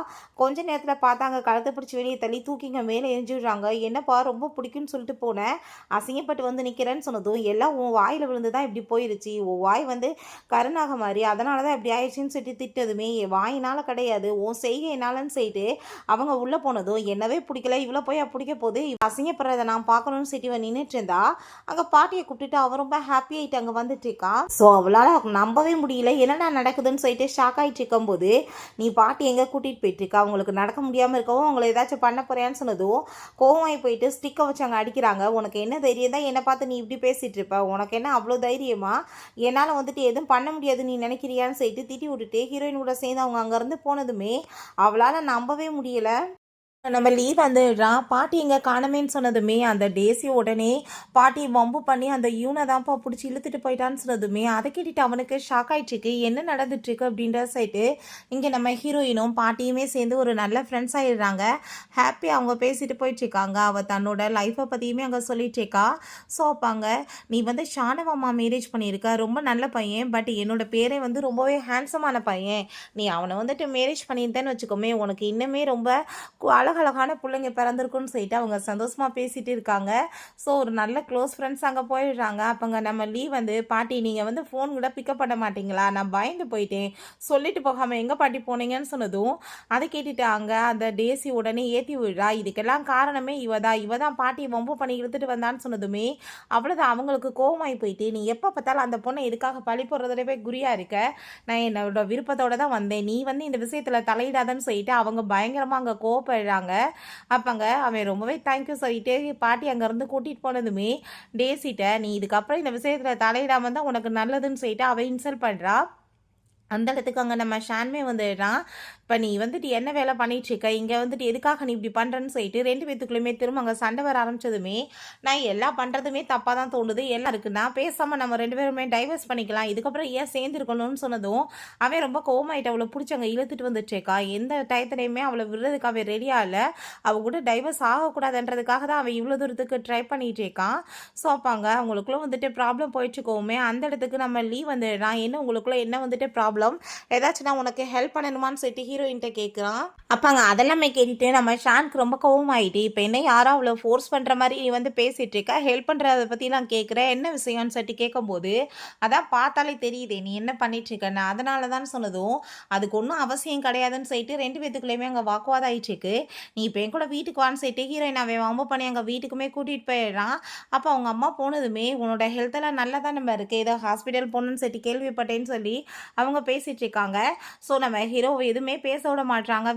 S1: கொஞ்ச நேரத்தில் பார்த்தா அங்கே கழுத்தை பிடிச்சி வெளியே தள்ளி தூக்கிங்க மேலே எரிஞ்சிடுறாங்க. என்னப்பா ரொம்ப பிடிக்குன்னு சொல்லிட்டு போனேன், அசிங்கப்பட்டு வந்து நிற்கிறேன்னு சொன்னதும், எல்லாம் உன் வாயில் விழுந்து தான் இப்படி போயிருச்சு, உன் வாய் வந்து கருணாக மாதிரி அதனால தான் இப்படி ஆயிடுச்சுன்னு சொல்லிட்டு திட்டதுமே, என் வாயினால் கிடையாது உன் செய்கையினாலன்னு சொல்லிட்டு அவங்க உள்ளே போனதும், என்னவே பிடிக்கல இவ்வளோ போய் பிடிக்க போது அசிங்கப்படுறதை நான் பார்க்கணும்னு சொல்லிட்டு இவன் நின்றுட்டு இருந்தா. அங்கே பாட்டியை கூப்பிட்டுட்டு அவன் ரொம்ப ஹாப்பி ஆகிட்டு அங்கே வந்துட்டு இருக்கான். ஸோ அவளால் நம்பவே முடியல என்னென்ன நடக்குதுன்னு சொல்லிட்டு ஷாக் ஆகிட்டு இருக்கும்போது, நீ பாட்டி எங்கே கூட்டிகிட்டு போயிட்டுருக்கா, அவங்களுக்கு நடக்க முடியாமல் இருக்கவும் அவங்கள ஏதாச்சும் பண்ண போறியான்னு சொன்னதும் கோவமாகி போயிட்டு ஸ்டிக்கை வச்சு அங்கே அடிக்கிறாங்க. உனக்கு என்ன தைரியம் தான் என்னை பார்த்து நீ இப்படி பேசிகிட்டு இருப்ப, உனக்கு என்ன அவ்வளோ தைரியமா, என்னால் வந்துட்டு எதுவும் பண்ண முடியாது நீ நினைக்கிறியான்னு சொல்லிட்டு திட்டி விட்டுட்டு ஹீரோயின் கூட சேர்ந்து அவங்க அங்கேருந்து போனதுமே அவளால் நம்பவே முடியலை. நம்ம லீ வந்துடுறான். பாட்டி எங்கே காணமேன்னு சொன்னதுமே அந்த டேசி உடனே பாட்டி வம்பு பண்ணி அந்த யூனை தான்ப்பா பிடிச்சி இழுத்துட்டு போயிட்டான்னு சொன்னதுமே அதை கேட்டுட்டு அவனுக்கு ஷாக் ஆகிட்டுருக்கு, என்ன நடந்துட்டுருக்கு அப்படின்ற சைட்டு. இங்கே நம்ம ஹீரோயினும் பாட்டியுமே சேர்ந்து ஒரு நல்ல ஃப்ரெண்ட்ஸ் ஆகிடுறாங்க. ஹாப்பியாக அவங்க பேசிட்டு போயிட்டுருக்காங்க. அவள் தன்னோட லைஃப்பை பற்றியுமே அங்கே சொல்லிட்டுருக்கா. ஸோ அப்பாங்க நீ வந்து ஷானவம்மா மேரேஜ் பண்ணியிருக்க, ரொம்ப நல்ல பையன், பட் என்னோட பேரே வந்து ரொம்பவே ஹேண்ட்ஸமான பையன், நீ அவனை வந்துட்டு மேரேஜ் பண்ணியிருந்தேன்னு வச்சுக்கோமே உனக்கு இன்னுமே ரொம்ப அழகழகான பிள்ளைங்க பிறந்திருக்குன்னு சொல்லிட்டு அவங்க சந்தோஷமாக பேசிகிட்டு இருக்காங்க. ஸோ ஒரு நல்ல க்ளோஸ் ஃப்ரெண்ட்ஸ் அங்கே போயிடுறாங்க. அப்போங்க நம்ம லீ வந்து பாட்டி நீங்கள் வந்து ஃபோன் கூட பிக்கப் பண்ண மாட்டிங்களா, நான் பயந்து போயிட்டேன், சொல்லிட்டு போகாமல் எங்கே பாட்டி போனீங்கன்னு சொன்னதும் அதை கேட்டுட்டாங்க. அந்த டேசி உடனே ஏற்றி விடுறா. இதுக்கெல்லாம் காரணமே இவ தான் பாட்டியை வம்பு பண்ணி இழுத்துட்டு வந்தான்னு சொன்னதுமே அவ்வளோதான் அவங்களுக்கு கோவமாகி போயிட்டு, நீ எப்போ பார்த்தாலும் அந்த பொண்ணை எதுக்காக பழி போடுறதுலவே குறியாக இருக்க, நான் என்னோட விருப்பத்தோடு தான் வந்தேன், நீ வந்து இந்த விஷயத்தில் தலையிடாதன்னு சொல்லிட்டு அவங்க பயங்கரமாக அங்கே கோவப்படுறாங்க. அப்பங்க அவன் ரொம்பவே தேங்க்யூ சொல்லிட்டு பாட்டி அங்கேருந்து கூட்டிகிட்டு போனதுமே டேசிட்ட, நீ இதுக்கப்புறம் இந்த விஷயத்தில் தலையிடாமல் தான் உனக்கு நல்லதுன்னு சொல்லிட்டு அவன் இன்சல்ட் பண்ணுறா. அந்த இடத்துக்கு அங்க நம்ம ஷான்மே வந்துடுறான். இப்ப நீ வந்துட்டு என்ன வேலை பண்ணிட்டுருக்க? இங்க வந்துட்டு எதுக்காக நீ இப்படி பண்றன்னு சொல்லிட்டு 2 பேத்துக்குள்ளயுமே திரும்ப அங்க சண்டை வர ஆரம்பிச்சதுமே, நான் எல்லாம் பண்றதுமே தப்பா தான் தோணுது. எல்லாம் இருக்குன்னா, பேசாம நம்ம 2 பேருமே டைவர்ஸ் பண்ணிக்கலாம். இதுக்கப்புறம் ஏன் சேர்ந்து இருக்கணும்னு சொன்னதும், அவன் ரொம்ப கோவமாயிட்டு அவள புடிச்சு அங்க இழுத்துட்டு வந்துட்டுருக்கா. எந்த டயத்துலயுமே அவள விடுறதுக்கு அவன் ரெடியா இல்ல. அவ கூட டைவர்ஸ் ஆகக்கூடாதுன்றதுக்காக தான் அவன் இவ்வளோ தூரத்துக்கு ட்ரை பண்ணிட்டு இருக்கான். ஸோ, அப்ப அங்க அவங்களுக்குள்ள வந்துட்டு ப்ராப்ளம் போயிட்டுருக்கவுமே, அந்த இடத்துக்கு நம்ம லீ வந்துடுறான். என்ன உங்களுக்குள்ள என்ன வந்துட்டு ப்ராப்ளம்? ஏதாச்சும் நான் உனக்கு ஹெல்ப் பண்ணணுமான்னு சொல்லிட்டு ஹீரோயின்ட்ட கேட்குறான். அப்பாங்க அதெல்லாமே கேட்டுட்டு நம்ம ஷானுக்கு ரொம்ப கோவமாயிட்டு, இப்போ என்ன யாரோ அவள ஃபோர்ஸ் பண்ற மாரி நீ வந்து பேசிட்டு இருக்க. ஹெல்ப் பண்றத பத்திலாம் கேட்குற. என்ன விஷயம்னு சொல்லிட்டு கேட்கும்போது, அதான் பார்த்தாலே தெரியுதே நீ என்ன பண்ணிட்டு இருக்கன்னு. அதனால தான் சொன்னதும், அதுக்கு ஒண்ணும் அவசியம் கிடையாதுன்னு சொல்லிட்டு 2 பேத்துக்குள்ளயுமே அங்க வாக்குவாதம் ஆயிட்டுருக்கு. நீ இப்போ என் கூட வீட்டுக்கு வான்னு சொல்லிட்டு ஹீரோயின் அவன் வம்பு பண்ணி அங்க வீட்டுக்குமே கூட்டிட்டு போயிடுறான். அப்போ அவங்க அம்மா போனதுமே, உன்னோட ஹெல்த் எல்லாம் நல்லா தானே இருக்கு. ஏதோ ஹாஸ்பிட்டல் போகணும்னு சொல்லிட்டு கேள்விப்பட்டேன்னு சொல்லி அவங்க பேசிட்டு இருக்காங்க. ஸோ நம்ம ஹீரோவ எதுவுமே பேச விட மாட்றாங்க.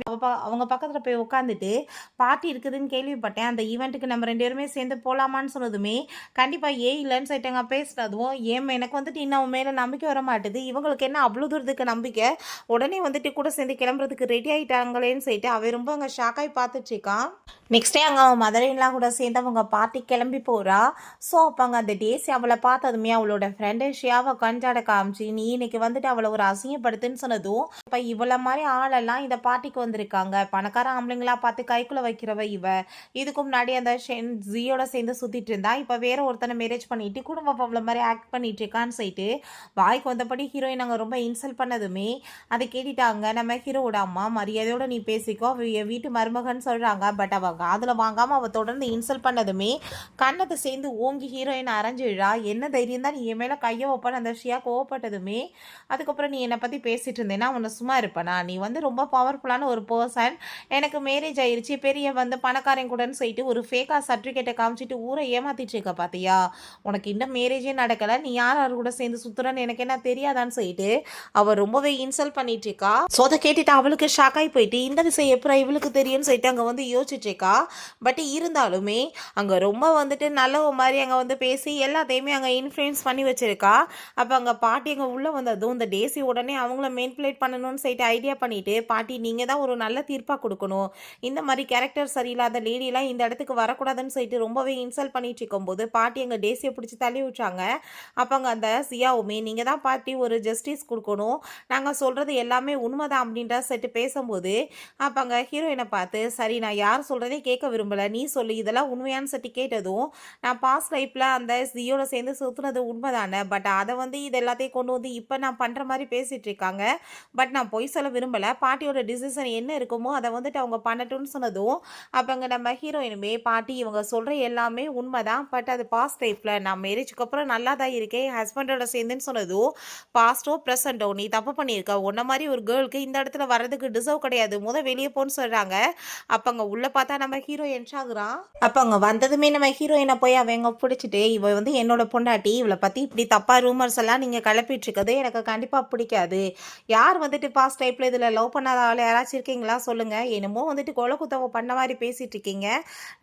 S1: அவங்க பக்கத்துல போய் உட்காந்துட்டு, பார்ட்டி இருக்குதுன்னு கேள்விப்பட்டேன். அந்த ஈவென்ட்டுக்கு நம்ம 2 பேருமே சேர்ந்து போலாமான்னு சொன்னதுமே, கண்டிப்பா ஏன் இல்லன்னு சொல்லிட்டுங்க பேசினதும், எனக்கு வந்துட்டு இன்னும் அவன் மேல நம்பிக்கை வர மாட்டுது. இவங்களுக்கு என்ன அவ்வளோ தூரத்துக்கு நம்பிக்கை? உடனே வந்துட்டு கூட சேர்ந்து கிளம்புறதுக்கு ரெடி ஆயிட்டாங்களேன்னு சொல்லிட்டு அவன் ரொம்ப அங்க ஷாக் ஆயி பார்த்துட்டு இருக்கான். நெக்ஸ்ட் டே அங்க அவன் மதர் இன் லா கூட சேர்ந்து அவங்க பார்ட்டி கிளம்பி போறா. ஸோ அப்ப அங்க அந்த டேஸி அவள பார்த்ததுமே அவளோட ஃப்ரெண்டு ஷியாவ கஞ்சாட காமிச்சு, நீ இன்னைக்கு வந்துட்டு அவள ஒரு அசிங்கப்படுத்துன்னு சொன்னதும், இப்ப இவள மாரி ஆளெல்லாம் இந்த பார்ட்டிக்கு வந்திருக்காங்க. பணக்கார ஆம்பளைங்களா பார்த்து கைக்குள்ள வைக்கிறவ இவ. இதுக்கு முன்னாடி அந்த ஜியோட சேர்ந்து சுத்திட்டு இருந்தா. இப்ப வேற ஒருத்தனை மேரேஜ் பண்ணிட்டு குடும்ப அவள மாரி ஆக்ட் பண்ணிட்டு இருக்கான்னு சொல்லிட்டு வாய்க்கு வந்தபடி ஹீரோயின் அங்க ரொம்ப இன்சல்ட் பண்ணதுமே, அதை கேட்டுட்டாங்க நம்ம ஹீரோவோட அம்மா. மரியாதையோட நீ பேசிக்கோ, அவ என் வீட்டு மருமகன்னு சொல்றாங்க. பட் அவ காதுல வாங்காம அவ தொடர்ந்து இன்சல்ட் பண்ணதுமே கண்ணத்தை சேர்ந்து ஓங்கி ஹீரோயின் அரைஞ்சிடுறா. என்ன தைரியம் தான் நீ என் மேல கைய வைப்பன்னு அந்த ஷியா கோவப்பட்டதுமே, அதுக்கப்புறம் நீ என்னை பத்தி பேசிட்டு இருந்தேன்னா உன்னை சும்மா இருப்பனா? நீ வந்து ரொம்ப பவர்ஃபுல்லான ஒரு பர்சன். எனக்கு மேரேஜ் ஆயிருச்சு, பெரிய வந்து பணக்காரன் கூடன்னு சொல்லிட்டு ஒரு ஃபேக்கா சர்டிஃபிகேட்டை காமிச்சிட்டு ஊரை ஏமாத்திட்டு இருக்க பாத்தியா? உனக்கு இன்னும் மேரேஜே நடக்கல, நீ யார் யார் கூட சேர்ந்து சுத்துறன்னு எனக்கு என்ன தெரியாதான்னு சொல்லிட்டு அவ ரொம்பவே இன்சல்ட் பண்ணிட்டு இருக்கா. ஸோ அதை கேட்டுட்டு அவளுக்கு ஷாக் ஆகி போயிட்டு இந்த விஷயம் எப்பறம் இவளுக்கு தெரியும்னு சொல்லிட்டு அங்க வந்து யோசிச்சுட்டு இருக்கா. பட் இருந்தாலுமே அங்க ரொம்ப வந்துட்டு நல்லவ மாதிரி அங்க வந்து பேசி எல்லாத்தையுமே அங்க இன்ஃப்ளூயன்ஸ் பண்ணி வச்சிருக்கா. அப்ப அங்க பாட்டி அங்க உள்ள வந்ததும் இந்த டேசி உடனே அவங்கள மேனிபுலேட் பண்ணணும்னு சொல்லிட்டு ஐடியா பண்ணிட்டு, பாட்டி நீங்க தான் ஒரு நல்ல தீர்ப்பா கொடுக்கணும். இந்த மாதிரி கேரக்டர் சரியில்லாத லேடிலாம் இந்த இடத்துக்கு வரக்கூடாதுன்னு சொல்லிட்டு ரொம்பவே இன்சல்ட் பண்ணிட்டு இருக்கும்போது பாட்டி அங்க டேசியை பிடிச்சி தள்ளி விட்டாங்க. அப்ப அங்க அந்த சியாவுமே நீங்க தான் பாட்டி ஒரு ஜஸ்டிஸ் கொடுக்கணும், நாங்க சொல்றது எல்லாமே உண்மைதான் அப்படின்ற செட்டு பேசும்போது, அப்ப அங்க ஹீரோயினை பார்த்து சரி நான் யார் சொல்றதே கேட்க விரும்பல, நீ சொல்லு இதெல்லாம் உண்மையான்னு சொல்லி கேட்டதும், நான் பாஸ்ட் லைஃப்ல அந்த ஜியோட சேர்ந்து சுத்துனது உண்மைதானே, பட் அதை வந்து இது எல்லாத்தையும் கொண்டு வந்து இப்போ நான் பண்ற மாதிரி பேசிட்டு இருக்காங்க. பட் நான் பொய் சொல்ல விரும்பல, பாட்டியோட டிசிஷன் என்ன இருக்குமோ அதை வந்துட்டு அவங்க பண்ணட்டும்னு சொன்னதும், அப்ப அங்க நம்ம ஹீரோயினுமே பாட்டி இவங்க சொல்ற எல்லாமே உண்மைதான், பட் அது பாஸ்ட் லைஃப்ல நான் மேரேஜுக்கு அப்புறம் நல்லா தான் இருக்கேன் ஹஸ்பண்டோட சேர்ந்துன்னு சொன்னதும், பாஸ்டோ ப்ரெசண்டோ நீ தப்பு பண்ணியிருக்க, உன்ன மாதிரி ஒரு கேர்ளுக்கு இந்த இடத்துல வர்றதுக்கு டிசர்வ் கிடையாது, வெளியே போன்னு சொல்றாங்க. அப்ப அங்க உள்ள பார்த்தா நம்ம ஹீரோ என்ட்ராகுறான். அப்ப அங்க வந்ததுமே நம்ம ஹீரோயினை போய் அவங்க பிடிச்சிட்டு, இவ வந்து என்னோட பொண்டாட்டி, இவளை பத்தி இப்படி தப்பா ரூமர்ஸ் எல்லாம் நீங்க கிளப்பிட்டு இருக்கிறது எனக்கு கண்டிப்பா பிடிக்காது. யார் வந்துட்டு பாஸ்ட் டைப்ல இதுல லவ் பண்ணாத ஆள் யாராச்சும் இருக்கீங்களா சொல்லுங்க. என்னமோ வந்துட்டு கொலை குத்தவ பண்ண மாதிரி பேசிட்டு இருக்கீங்க.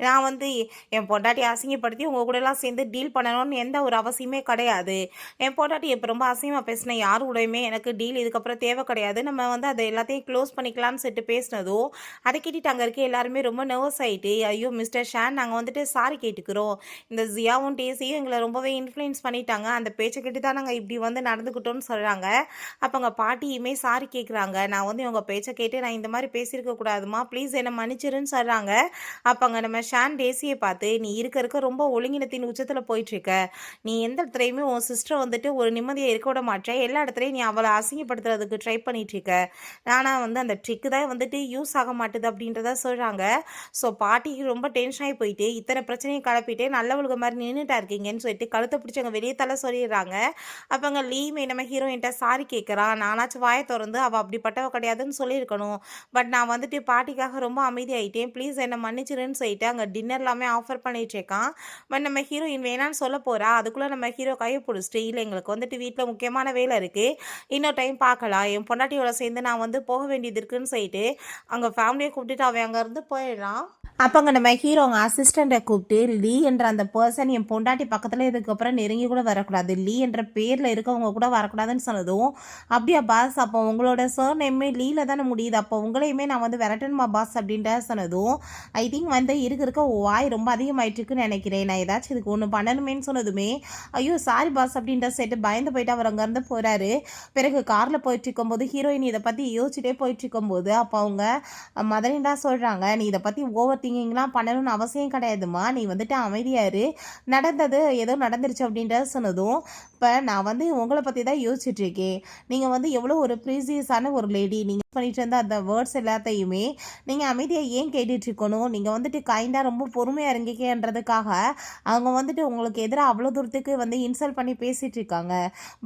S1: நான் வந்து என் பொண்டாட்டி அசிங்கப்படுத்தி உங்க கூட எல்லாம் சேர்ந்து டீல் பண்ணணும்னு எந்த ஒரு அவசியமே கிடையாது. என் பொண்டாட்டி இப்போ ரொம்ப அசிங்கமா பேசினேன், யார் கூடயுமே எனக்கு டீல் இதுக்கப்புறம் தேவை கிடையாது, நம்ம வந்து அதை எல்லாத்தையும் க்ளோஸ் பண்ணிக்கலாம்னு சொல்லிட்டு பேசினதும், அதை கேட்டுட்டு அங்கே இருக்க எல்லாருமே ரொம்ப நர்வஸ் ஆகிட்டு, ஐயோ மிஸ்டர் ஷான் நாங்கள் வந்துட்டு சாரி கேட்டுக்கிறோம், இந்த ஜியாவும் டேசியும் எங்களை ரொம்பவே இன்ஃப்ளூயன்ஸ் பண்ணிட்டாங்க, அந்த பேச்சை கேட்டு தான் நாங்கள் இப்படி வந்து நடந்துக்கிட்டோம்னு சொல்கிறாங்க. அப்போ அங்கே பாட்டியுமே சாரி கேட்குறாங்க, நான் வந்து உங்கள் பேச்சை கேட்டு நான் இந்த மாதிரி பேசியிருக்க கூடாதுமா, ப்ளீஸ் என்னை மன்னிச்சிருன்னு சொல்கிறாங்க. அப்போ அங்கே நம்ம ஷான் டேசியை பார்த்து, நீ இருக்க ரொம்ப ஒழுங்கினத்தின் உச்சத்தில் போயிட்டுருக்க, நீ எந்த இடத்துலையுமே உன் சிஸ்டர் வந்துட்டு ஒரு நிம்மதியை இருக்க விட மாட்டேன், எல்லா இடத்துலையும் நீ அவளை அசிங்கப்படுத்துறதுக்கு ட்ரை பண்ணிட்டு இருக்க, ஆனால் வந்து அந்த ட்ரிக்கு தான் வந்துட்டு யூஸ் ஆக மாட்டுது அப்படின்றத சொல்கிறாங்க. ஸோ பாட்டிக்கு ரொம்ப டென்ஷன் ஆகி போயிட்டு, இத்தனை பிரச்சனையும் கிளப்பிட்டு நல்லவளுக்கு மாதிரி நின்றுட்டா இருக்கீங்கன்னு சொல்லிட்டு கழுத்தை பிடிச்சி அங்கே வெளியே தள்ள சொல்லிடுறாங்க. அப்போ அங்கே லீமே நம்ம ஹீரோயின்ட்ட சாரி கேட்குறான், நானாச்சும் வாயை திறந்து அவள் அப்படிப்பட்டவ கிடையாதுன்னு சொல்லியிருக்கணும், பட் நான் வந்துட்டு பார்ட்டிக்காக ரொம்ப அமைதியாயிட்டேன். ப்ளீஸ் என்ன மன்னிச்சிருன்னு சொல்லிட்டு அங்கே டின்னர் எல்லாமே ஆஃபர் பண்ணிட்டு இருக்கான். பட் நம்ம ஹீரோயின் வேணான்னு சொல்ல போறா. அதுக்குள்ளே நம்ம ஹீரோ கையை பிடிச்சிட்டு, இல்லை எங்களுக்கு வந்துட்டு வீட்டில் முக்கியமான வேலை இருக்குது, இன்னொரு டைம் பார்க்கலாம், என் பொண்டாட்டியோட சேர்ந்து நான் வந்து போக வேண்டியது இருக்குன்னு சொல்லிட்டு அங்கே ஃபேமிலியை கூப்பிட்டுட்டு அவன் அங்கேருந்து போயிடுறான். அப்போங்க நம்ம ஹீரோ அவங்க அசிஸ்டண்ட்டை கூப்பிட்டு, லீ என்ற அந்த பர்சன் என் பொண்டாட்டி பக்கத்தில் இதுக்கப்புறம் நெருங்கி கூட வரக்கூடாது, லீ என்ற பேரில் இருக்கவங்க கூட வரக்கூடாதுன்னு சொன்னதும், அப்படியா பாஸ், அப்போ உங்களோட சர் நேமே லீல தானே முடியுது, அப்போ உங்களையுமே நான் வந்து விரட்டணுமா பாஸ் அப்படின்ட்டு சொன்னதும், ஐ திங்க் வந்து இருக்க வாய் ரொம்ப அதிகமாயிட்டுருக்குன்னு நினைக்கிறேன், நான் ஏதாச்சும் இதுக்கு ஒன்று பண்ணணுமேன்னு சொன்னதுமே, ஐயோ சாரி பாஸ் அப்படின்ட்டு செட்டு பயந்து போயிட்டு அவர் அங்கேருந்து போகிறாரு. பிறகு காரில் போயிட்டு இருக்கும்போது ஹீரோயின் இதை பற்றி யோசிச்சுட்டே போயிட்டு இருக்கும்போது அப்போ அவங்க மதனிண்டா சொல்கிறாங்க, நீ இதை பற்றி ஓவர் திங்கிங்லாம் பண்ணணும்னு அவசியம் கிடையாதுமா, நீ வந்துட்டு அமைதியாரு, நடந்தது ஏதோ நடந்துருச்சு அப்படின்ற சொன்னதும், இப்போ நான் வந்து உங்களை பற்றி தான் யோசிச்சுட்டு இருக்கேன், நீங்கள் வந்து எவ்வளோ ஒரு ப்ரீசியஸான ஒரு லேடி, நீங்கள் பண்ணிட்டு இருந்த அந்த வேர்ட்ஸ் எல்லாத்தையுமே நீங்கள் அமைதியாக ஏன் கேட்டுட்டு இருக்கணும், நீங்கள் வந்துட்டு கைண்டாக ரொம்ப பொறுமையாக இருங்கன்றதுக்காக அவங்க வந்துட்டு உங்களுக்கு எதிராக அவ்வளோ தூரத்துக்கு வந்து இன்சல்ட் பண்ணி பேசிகிட்டு இருக்காங்க,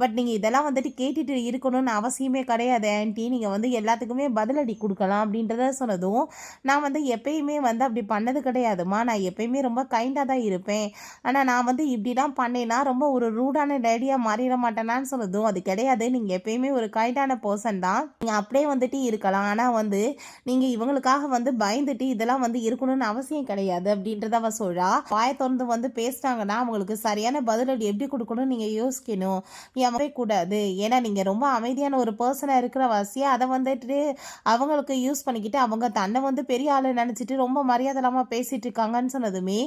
S1: பட் நீங்கள் இதெல்லாம் வந்துட்டு கேட்டுட்டு இருக்கணும்னு அவசியமே கிடையாது ஆன்ட்டி, நீங்கள் வந்து எல்லாத்துக்குமே பதிலடி கொடுக்கலாம் அப்படின்றத சொன்னதும், நான் வந்து எப்பயுமே வந்து அப்படி பண்ணது கிடையாதுமா, நான் எப்பயுமே ரொம்ப கைண்டாக தான் இருப்பேன், ஆனால் நான் வந்து இப்படிலாம் பண்ணேன்னா ரொம்ப ஒரு ரூடான டேடியாக மாறிட மாட்டேனான்னு சொன்னதும், அது கிடையாது, நீங்கள் எப்பயுமே ஒரு கைண்டான பர்சன் தான், நீங்கள் அப்படியே வந்துட்டு இருக்கலாம், ஆனால் வந்து நீங்கள் இவங்களுக்காக வந்து பயந்துட்டு இதெல்லாம் வந்து இருக்கணும்னு அவசியம் கிடையாது அப்படின்றத அவ சொல்கிறா. வாயை திறந்து வந்து பேசிட்டாங்கன்னா அவங்களுக்கு சரியான பதிலடி எப்படி கொடுக்கணும்னு நீங்கள் யோசிக்கணும், ஏமாவே கூடாது, ஏன்னா நீங்கள் ரொம்ப அமைதியான ஒரு பர்சனாக இருக்கிற வாசியாக அதை வந்துட்டு அவங்களுக்கு யூஸ் பண்ணிக்கிட்டு அவங்க தன்னை வந்து பெரிய ஆளு நினச்சிட்டு ரொம்ப மரியாதை இல்லாமல் பேசிட்டு இருக்காங்கன்னு சொன்னதுமே,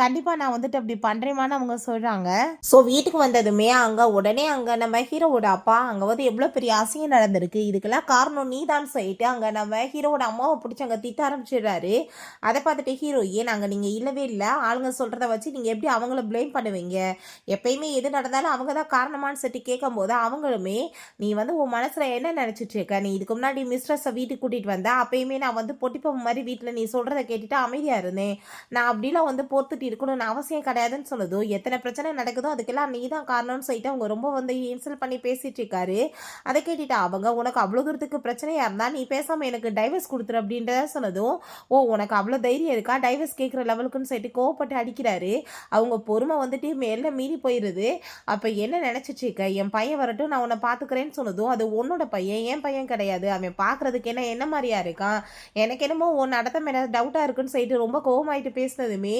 S1: கண்டிப்பாக நான் வந்துட்டு அப்படி பண்ணுறேமான்னு அவங்க சொல்கிறாங்க. ஸோ வீட்டுக்கு வந்ததுமே உடனே நம்ம ஹீரோவோட அப்பா அங்கே வந்து எவ்வளோ பெரிய அசிங்கம் நடந்திருக்கு, இதுக்கெல்லாம் காரணம் நீ தான் சொல்லிட்டு அங்கே நம்ம ஹீரோவோட அம்மாவை பிடிச்சி அங்கே திட்ட ஆரம்பிச்சிடுறாரு. அதை பார்த்துட்டு ஹீரோ, ஏன் நாங்கள் நீங்கள் இல்லவே இல்லை, ஆளுங்க சொல்கிறத வச்சு நீங்கள் எப்படி அவங்கள ப்ளேம் பண்ணுவீங்க, எப்பயுமே எது நடந்தாலும் அவங்க தான் காரணமானு சொல்லி கேட்கும்போது அவங்களுமே, நீ வந்து உன் மனசில் என்ன நினச்சிட்டு இருக்க, நீ இதுக்கு முன்னாடி மிஸ்ட்ரஸை வீட்டுக்கு கூட்டிகிட்டு வந்த அப்பயுமே நான் வந்து பொட்டிப்பம் மாதிரி வீட்டில் நீ சொல்கிறத கேட்டுட்டு அமைதியாக இருந்தேன், நான் அப்படிலாம் வந்து பொறுத்துட்டு இருக்கணும்னு அவசியம் கிடையாதுன்னு சொன்னதோ, எத்தனை பிரச்சனை நடக்குதோ அதுக்கெல்லாம் நீ தான் காரணம்னு சொல்லிட்டு அவங்க ரொம்ப வந்து இன்சல்ட் பண்ணி பேசிட்டு இருக்காரு. அதை கேட்டுட்டு அவங்க, உனக்கு அவ்வளோ தூரத்துக்கு பிரச்சனையாக இருந்தால் நீ பேசாமல் எனக்கு டைவர்ஸ் கொடுத்துரு அப்படின்றத சொன்னதும், ஓ உனக்கு அவ்வளோ தைரியம் இருக்கா டைவர்ஸ் கேட்குற லெவலுக்குன்னு சொல்லிட்டு கோவப்பட்டு அடிக்கிறாரு. அவங்க பொறுமை வந்துட்டு மேலே மீறி போயிடுது. அப்போ என்ன நினச்சிட்டு இருக்க, என் பையன் வரட்டும் நான் உன்னை பார்த்துக்கிறேன்னு சொன்னதும், அது உன்னோட பையன், என் பையன் கிடையாது, அவன் பார்க்குறதுக்கு என்ன மாதிரியா இருக்கான், எனக்கு என்னமோ உன் நடத்த மேலே டவுட்டாக இருக்குன்னு சொல்லிட்டு ரொம்ப கோவமாயிட்டு பேசினதுமே,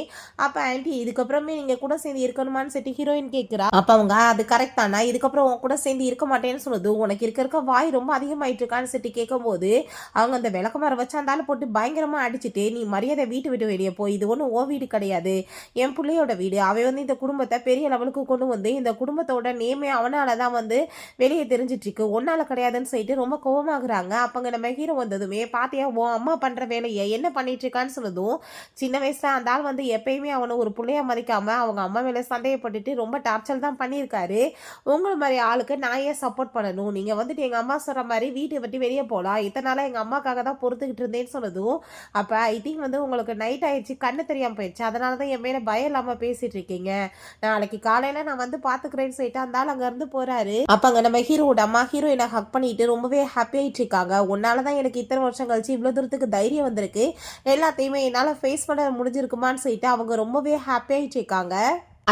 S1: அப்போ ஆன்ட்டி இதுக்கப்புறமே நீங்கள் கூட சேர்ந்து இருக்கணுமான்னு சொல்லிட்டு ஹீரோயின் கேட்குறா. அப்போ அவங்க, அது கரெக்ட் தானா, இதுக்கப்புறம் உன் கூட சேர்ந்து இருக்க மாட்டேன்னு சொன்னது, உனக்கு இருக்க வாய் ரொம்ப அதிகமாயிட்டு இருக்கான்னு சொல்லிட்டு கேட்கும்போது அவங்க அந்த விளக்கமாரை வச்சு அந்த ஆள் போட்டு பயங்கரமாக அடிச்சுட்டு, நீ மரியாதை வீட்டு விட்டு வெளியே போய், இது ஒன்றும் ஓ வீடு கிடையாது, என் பிள்ளையோட வீடு, அவ வந்து இந்த குடும்பத்தை பெரிய லெவலுக்கு கொண்டு வந்து இந்த குடும்பத்தோட நேமே அவனால தான் வந்து வெளியே தெரிஞ்சிட்டு இருக்கு, ஒன்னால கிடையாதுன்னு சொல்லிட்டு ரொம்ப கோவமாகறாங்க. அப்பங்க நம்ம ஹீரோ வந்ததுமே, பாத்தியா உன் அம்மா பண்ற வேலையை என்ன பண்ணிட்டு இருக்கான்னு சொன்னதும், சின்ன வயசுல அந்த ஆள் வந்து எப்பயுமே அவனை ஒரு பிள்ளையா மதிக்காம அவங்க அம்மா மேலே சந்தேகப்பட்டுட்டு ரொம்ப டார்ச்சர் தான் பண்ணியிருக்காரு, உங்களை மாதிரி ஆளுக்கு நான் ஏன் சப்போர்ட் பண்ணணும், நீங்க வந்துட்டு எங்க அம்மா சொல்ற மாதிரி வீட்டை விட்டு வெளியே போகலாம், இத்தனை நாளாக எங்கள் அம்மாக்காக தான் பொறுத்துக்கிட்டு இருந்தேன்னு சொன்னதும், அப்போ ஐ திங்க் வந்து உங்களுக்கு நைட் ஆயிடுச்சு, கண்ணு தெரியாமல் போயிடுச்சு, அதனால தான் என் மேலே பயம் இல்லாமல் பேசிட்டு இருக்கீங்க, நாளைக்கு காலையில் நான் வந்து பார்த்துக்கிறேன்னு சொல்லிட்டு அந்த ஆள் அங்கேருந்து போகிறாரு. அப்போ அங்கே நம்ம ஹீரோட அம்மா ஹீரோயினை ஹக் பண்ணிட்டு ரொம்பவே ஹாப்பி ஆகிட்டு இருக்காங்க. உன்னால தான் எனக்கு இத்தனை வருஷம் கழிச்சு இவ்வளோ தூரத்துக்கு தைரியம் வந்திருக்கு, எல்லாத்தையுமே என்னால் ஃபேஸ் பண்ண முடிஞ்சிருக்குமான்னு சொல்லிட்டு அவங்க ரொம்பவே ஹாப்பி ஆகிட்டு இருக்காங்க.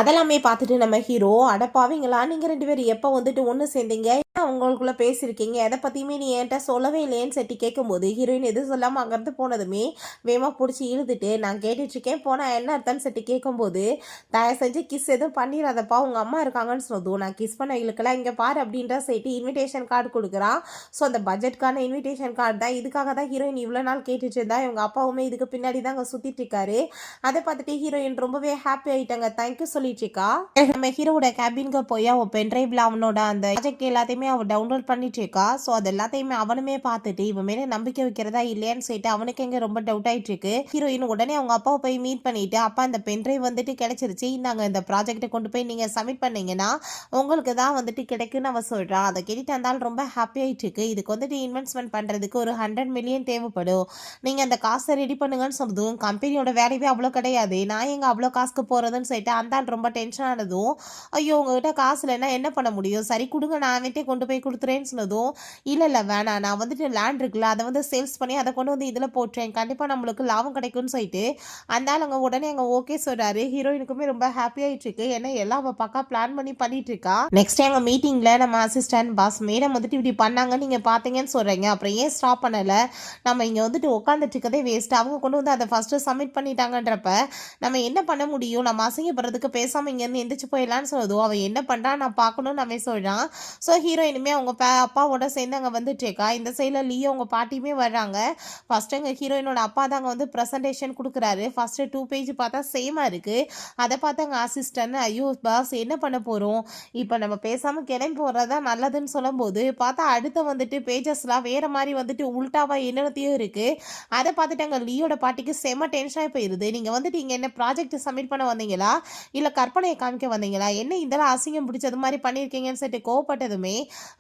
S1: அதெல்லாமே பார்த்துட்டு நம்ம ஹீரோ, அடப்பாவீங்களா நீங்கள் ரெண்டு பேரும் எப்போ வந்துட்டு ஒன்று சேர்ந்தீங்க, உங்களுக்குள்ள பேசியிருக்கீங்க, எதை பற்றியுமே நீ என்கிட்ட சொல்லவே இல்லையேன்னு செட்டி கேட்கும்போது ஹீரோயின் எதுவும் சொல்லாமல் அங்கேருந்து போனதுமே வேமா பிடிச்சி இழுத்துட்டு, நான் கேட்டுட்ருக்கேன் போனால் என்ன அர்த்தம்னு செட்டி கேட்கும்போது, தயவு செஞ்சு கிஸ் எதுவும் பண்ணிடாதப்பா உங்கள் அம்மா இருக்காங்கன்னு சொன்னதும், நான் கிஸ் பண்ண இழுக்கலாம் இங்கே பாரு அப்படின்ற செட்டி இன்விடேஷன் கார்டு கொடுக்குறான். ஸோ அந்த பட்ஜெட்கான இன்விடேஷன் கார்டு தான், இதுக்காக தான் ஹீரோயின் இவ்வளோ நாள் கேட்டுட்டு இருந்தா, இவங்க அப்பாவுமே இதுக்கு பின்னாடி தான் அங்கே சுற்றிட்டு இருக்காரு. அதை பார்த்துட்டு ஹீரோயின் ரொம்பவே ஹாப்பி ஆகிட்டாங்க, தேங்க்யூ சொல்லிட்டு இருக்கா. நம்ம ஹீரோட கேபினுக்கு போய் அவன் பென்ட்ரைவ்ல அவனோட அந்த ப்ராஜெக்ட் எல்லாத்தையுமே அவன் டவுன்லோட் பண்ணிட்டு இருக்கா. ஸோ அது எல்லாத்தையுமே அவனுமே பார்த்துட்டு இவன் மேலே நம்பிக்கை வைக்கிறதா இல்லையான்னு சொல்லிட்டு அவனுக்கு எங்க ரொம்ப டவுட் ஆயிட்டு இருக்கு. ஹீரோயின் உடனே அவங்க அப்பாவை போய் மீட் பண்ணிட்டு, அப்பா இந்த பென்ட்ரைவ் வந்துட்டு கிடைச்சிருச்சு, நாங்கள் இந்த ப்ராஜெக்டை கொண்டு போய் நீங்கள் சப்மிட் பண்ணீங்கன்னா உங்களுக்கு தான் வந்துட்டு கிடைக்குன்னு அவன் சொல்கிறான். அதை கேட்டுட்டு இருந்தாலும் ரொம்ப ஹாப்பி ஆகிட்டு இருக்கு. இதுக்கு வந்துட்டு இன்வெஸ்ட்மெண்ட் பண்ணுறதுக்கு ஒரு 100 மில்லியன் தேவைப்படும், நீங்கள் அந்த காசை ரெடி பண்ணுங்கன்னு சொன்னதும், கம்பெனியோட வேலையே அவ்வளோ கிடையாது, நான் எங்கே அவ்வளோ காசுக்கு போகிறதுன்னு சொல்லிட்டு அந்த ரொம்ப டென்ஷன் ஆனதும், ஐயோ உங்ககிட்ட காசு இல்லைன்னா என்ன பண்ண முடியும், சரி கொடுங்க நான் வந்துட்டு கொண்டு போய் கொடுத்துறேன்னு சொன்னதும், இல்லை வேணாம், நான் வந்துட்டு லேண்ட் இருக்குல்ல அதை வந்து சேல்ஸ் பண்ணி அதை கொண்டு வந்து இதில் போட்டுறேன், கண்டிப்பாக நம்மளுக்கு லாபம் கிடைக்கும்னு சொல்லிட்டு அந்த ஆளுங்க உடனே அங்கே ஓகே சொல்கிறாரு. ஹீரோயினுக்குமே ரொம்ப ஹாப்பி ஆகிட்டு இருக்கு, ஏன்னா எல்லாம் அவள் பக்கா பிளான் பண்ணி பண்ணிட்டு இருக்கா. நெக்ஸ்ட் எங்கள் மீட்டிங்கில் நம்ம அசிஸ்டன்ட் பாஸ் மேடம் வந்துட்டு இப்படி பண்ணாங்க நீங்கள் பார்த்தீங்கன்னு சொல்கிறீங்க, அப்புறம் ஏன் ஸ்டாப் பண்ணலை, நம்ம இங்கே வந்துட்டு உட்காந்துட்டு இருக்கதே வேஸ்ட், அவங்க கொண்டு வந்து அதை ஃபஸ்ட்டு சப்மிட் பண்ணிட்டாங்கன்றப்ப நம்ம என்ன பண்ண முடியும், நம்ம அசிங்கப்படுறதுக்கு பேசாமல் இங்கேருந்து எந்திரிச்சு போயிடலான்னு சொல்லுதோ, அவன் என்ன பண்ணுறான் நான் பார்க்கணும்னு நம்ம சொல்கிறான். ஸோ ஹீரோயினுமே அவங்க அப்பாவோட சேர்ந்து அங்கே வந்துட்டு இருக்கா. இந்த சைடில் லியோ அவங்க பாட்டியுமே வர்றாங்க. ஃபஸ்ட்டு எங்கள் ஹீரோயினோட அப்பா தாங்க வந்து ப்ரெசன்டேஷன் கொடுக்குறாரு. ஃபஸ்ட்டு 2 பேஜ் பார்த்தா சேமாக இருக்குது. அதை பார்த்து அங்கே அசிஸ்டன்ட், ஐயோ பாஸ் என்ன பண்ண போகிறோம், இப்போ நம்ம பேசாமல் கிளம்பி போகிறதா நல்லதுன்னு சொல்லும்போது பார்த்தா அடுத்த வந்துட்டு பேஜஸ்லாம் வேறு மாதிரி வந்துட்டு உல்ட்டாவாக என்னத்தையும் இருக்குது. அதை பார்த்துட்டு அங்கே லியோட பாட்டிக்கு செம்ம டென்ஷனாக போயிடுது. நீங்கள் வந்துட்டு இங்கே என்ன ப்ராஜெக்ட் சப்மிட் பண்ண வந்தீங்களா, இல்லை கற்பனையை காமிக்க வந்தீங்களா, என்ன இதெல்லாம் அசிங்கம் பிடிச்சது மாதிரி பண்ணியிருக்கீங்கன்னு சொல்லிட்டு கோவப்பட்டதுமே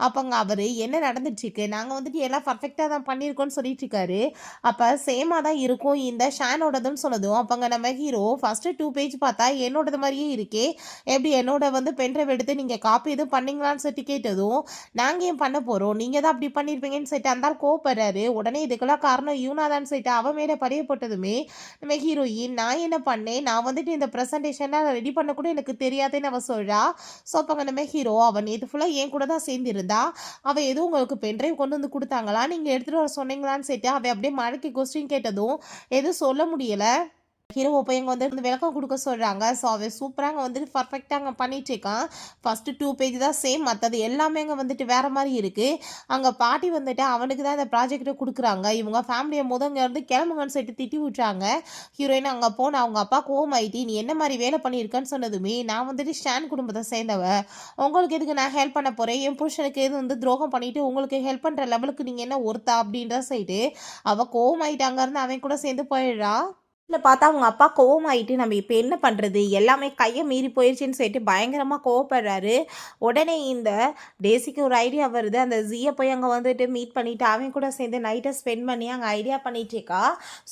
S1: அப்போங்க அவர் என்ன நடந்துட்டுருக்கு, நாங்கள் வந்துட்டு எல்லாம் பர்ஃபெக்டாக தான் பண்ணியிருக்கோன்னு சொல்லிட்டு இருக்காரு. அப்போ சேமாக தான் இருக்கும் இந்த ஷானோடதுன்னு சொன்னதும் அப்போங்க நம்ம ஹீரோ ஃபஸ்ட்டு 2 பேஜ் பார்த்தா என்னோடது மாதிரியே இருக்கே, எப்படி என்னோட வந்து பென்ட்ரைவ் எடுத்து நீங்கள் காப்பி எதுவும் பண்ணீங்களான்னு சொல்லிட்டு கேட்டதும் நாங்கள் ஏன் பண்ண போகிறோம், நீங்கள் தான் அப்படி பண்ணியிருப்பீங்கன்னு சொல்லிட்டு அந்த கோவப்படுறாரு. உடனே இதுக்கெல்லாம் காரணம் யூனாதான்னு சொல்லிட்டு அவன் மேலே படைய போட்டதுமே நம்ம ஹீரோயின், நான் என்ன பண்ணேன், நான் வந்துட்டு இந்த ப்ரெசன்டேஷன்லாம் ரெடி பண்ண கூட எனக்கு தெரியாதுன்னு அவன் சொல்கிறா. ஸோ அப்போங்க நம்ம ஹீரோ, அவன் நேற்று ஃபுல்லாக என் கூட தான் சேர்ந்துருந்தா, அவள் எதுவும் உங்களுக்கு பென்ட்ரைவ் கொண்டு வந்து கொடுத்தாங்களா, நீங்கள் எடுத்துகிட்டு வர சொன்னீங்களான்னு சொல்லிட்டு அவள் அப்படியே மழைக்கு கொஸ்டின் கேட்டதும் எதுவும் சொல்ல முடியலை. ஹீரோ போய் இங்கே வந்து விளக்கம் கொடுக்க சொல்கிறாங்க. ஸோ அவன் சூப்பராக அங்கே வந்துட்டு பர்ஃபெக்டாக அங்கே பண்ணிட்டு இருக்கான். ஃபஸ்ட்டு 2 பேஜ் தான் சேம், மற்றது எல்லாமே அங்கே வந்துட்டு வேறு மாதிரி இருக்குது. அங்கே பாட்டி வந்துட்டு அவனுக்கு தான் இந்த ப்ராஜெக்டை கொடுக்குறாங்க. இவங்க ஃபேமிலியை முதங்க இருந்து கிளம்புங்கன்னு சொல்லிட்டு திட்டி விட்றாங்க. ஹீரோயின் அங்கே போன அவங்க அப்பா கோவமாயிட்டி, நீ என்ன மாதிரி வேலை பண்ணியிருக்கேன்னு சொன்னதுமே, நான் வந்துட்டு ஷான் குடும்பத்தை சேர்ந்தவ, உங்களுக்கு எதுக்கு நான் ஹெல்ப் பண்ண போகிறேன், என் புருஷனுக்கு எது வந்து துரோகம் பண்ணிவிட்டு உங்களுக்கு ஹெல்ப் பண்ணுற லெவலுக்கு நீங்கள் என்ன ஒருத்தா அப்படின்ற சைடு அவள் கோவமாயிட்டாங்க இருந்து அவன் கூட சேர்ந்து போயிடுறா. இல்லை பார்த்தா அவங்க அப்பா கோவமாயிட்டு நம்ம இப்போ என்ன பண்ணுறது, எல்லாமே கையை மீறி போயிடுச்சுன்னு சொல்லிட்டு பயங்கரமாக கோவப்படுறாரு. உடனே இந்த டேசிக்கு ஒரு ஐடியா வருது. அந்த ஜியை போய் அங்கே வந்துட்டு மீட் பண்ணிவிட்டு அவன் கூட சேர்ந்து நைட்டை ஸ்பெண்ட் பண்ணி அங்கே ஐடியா பண்ணிட்டு இருக்கா.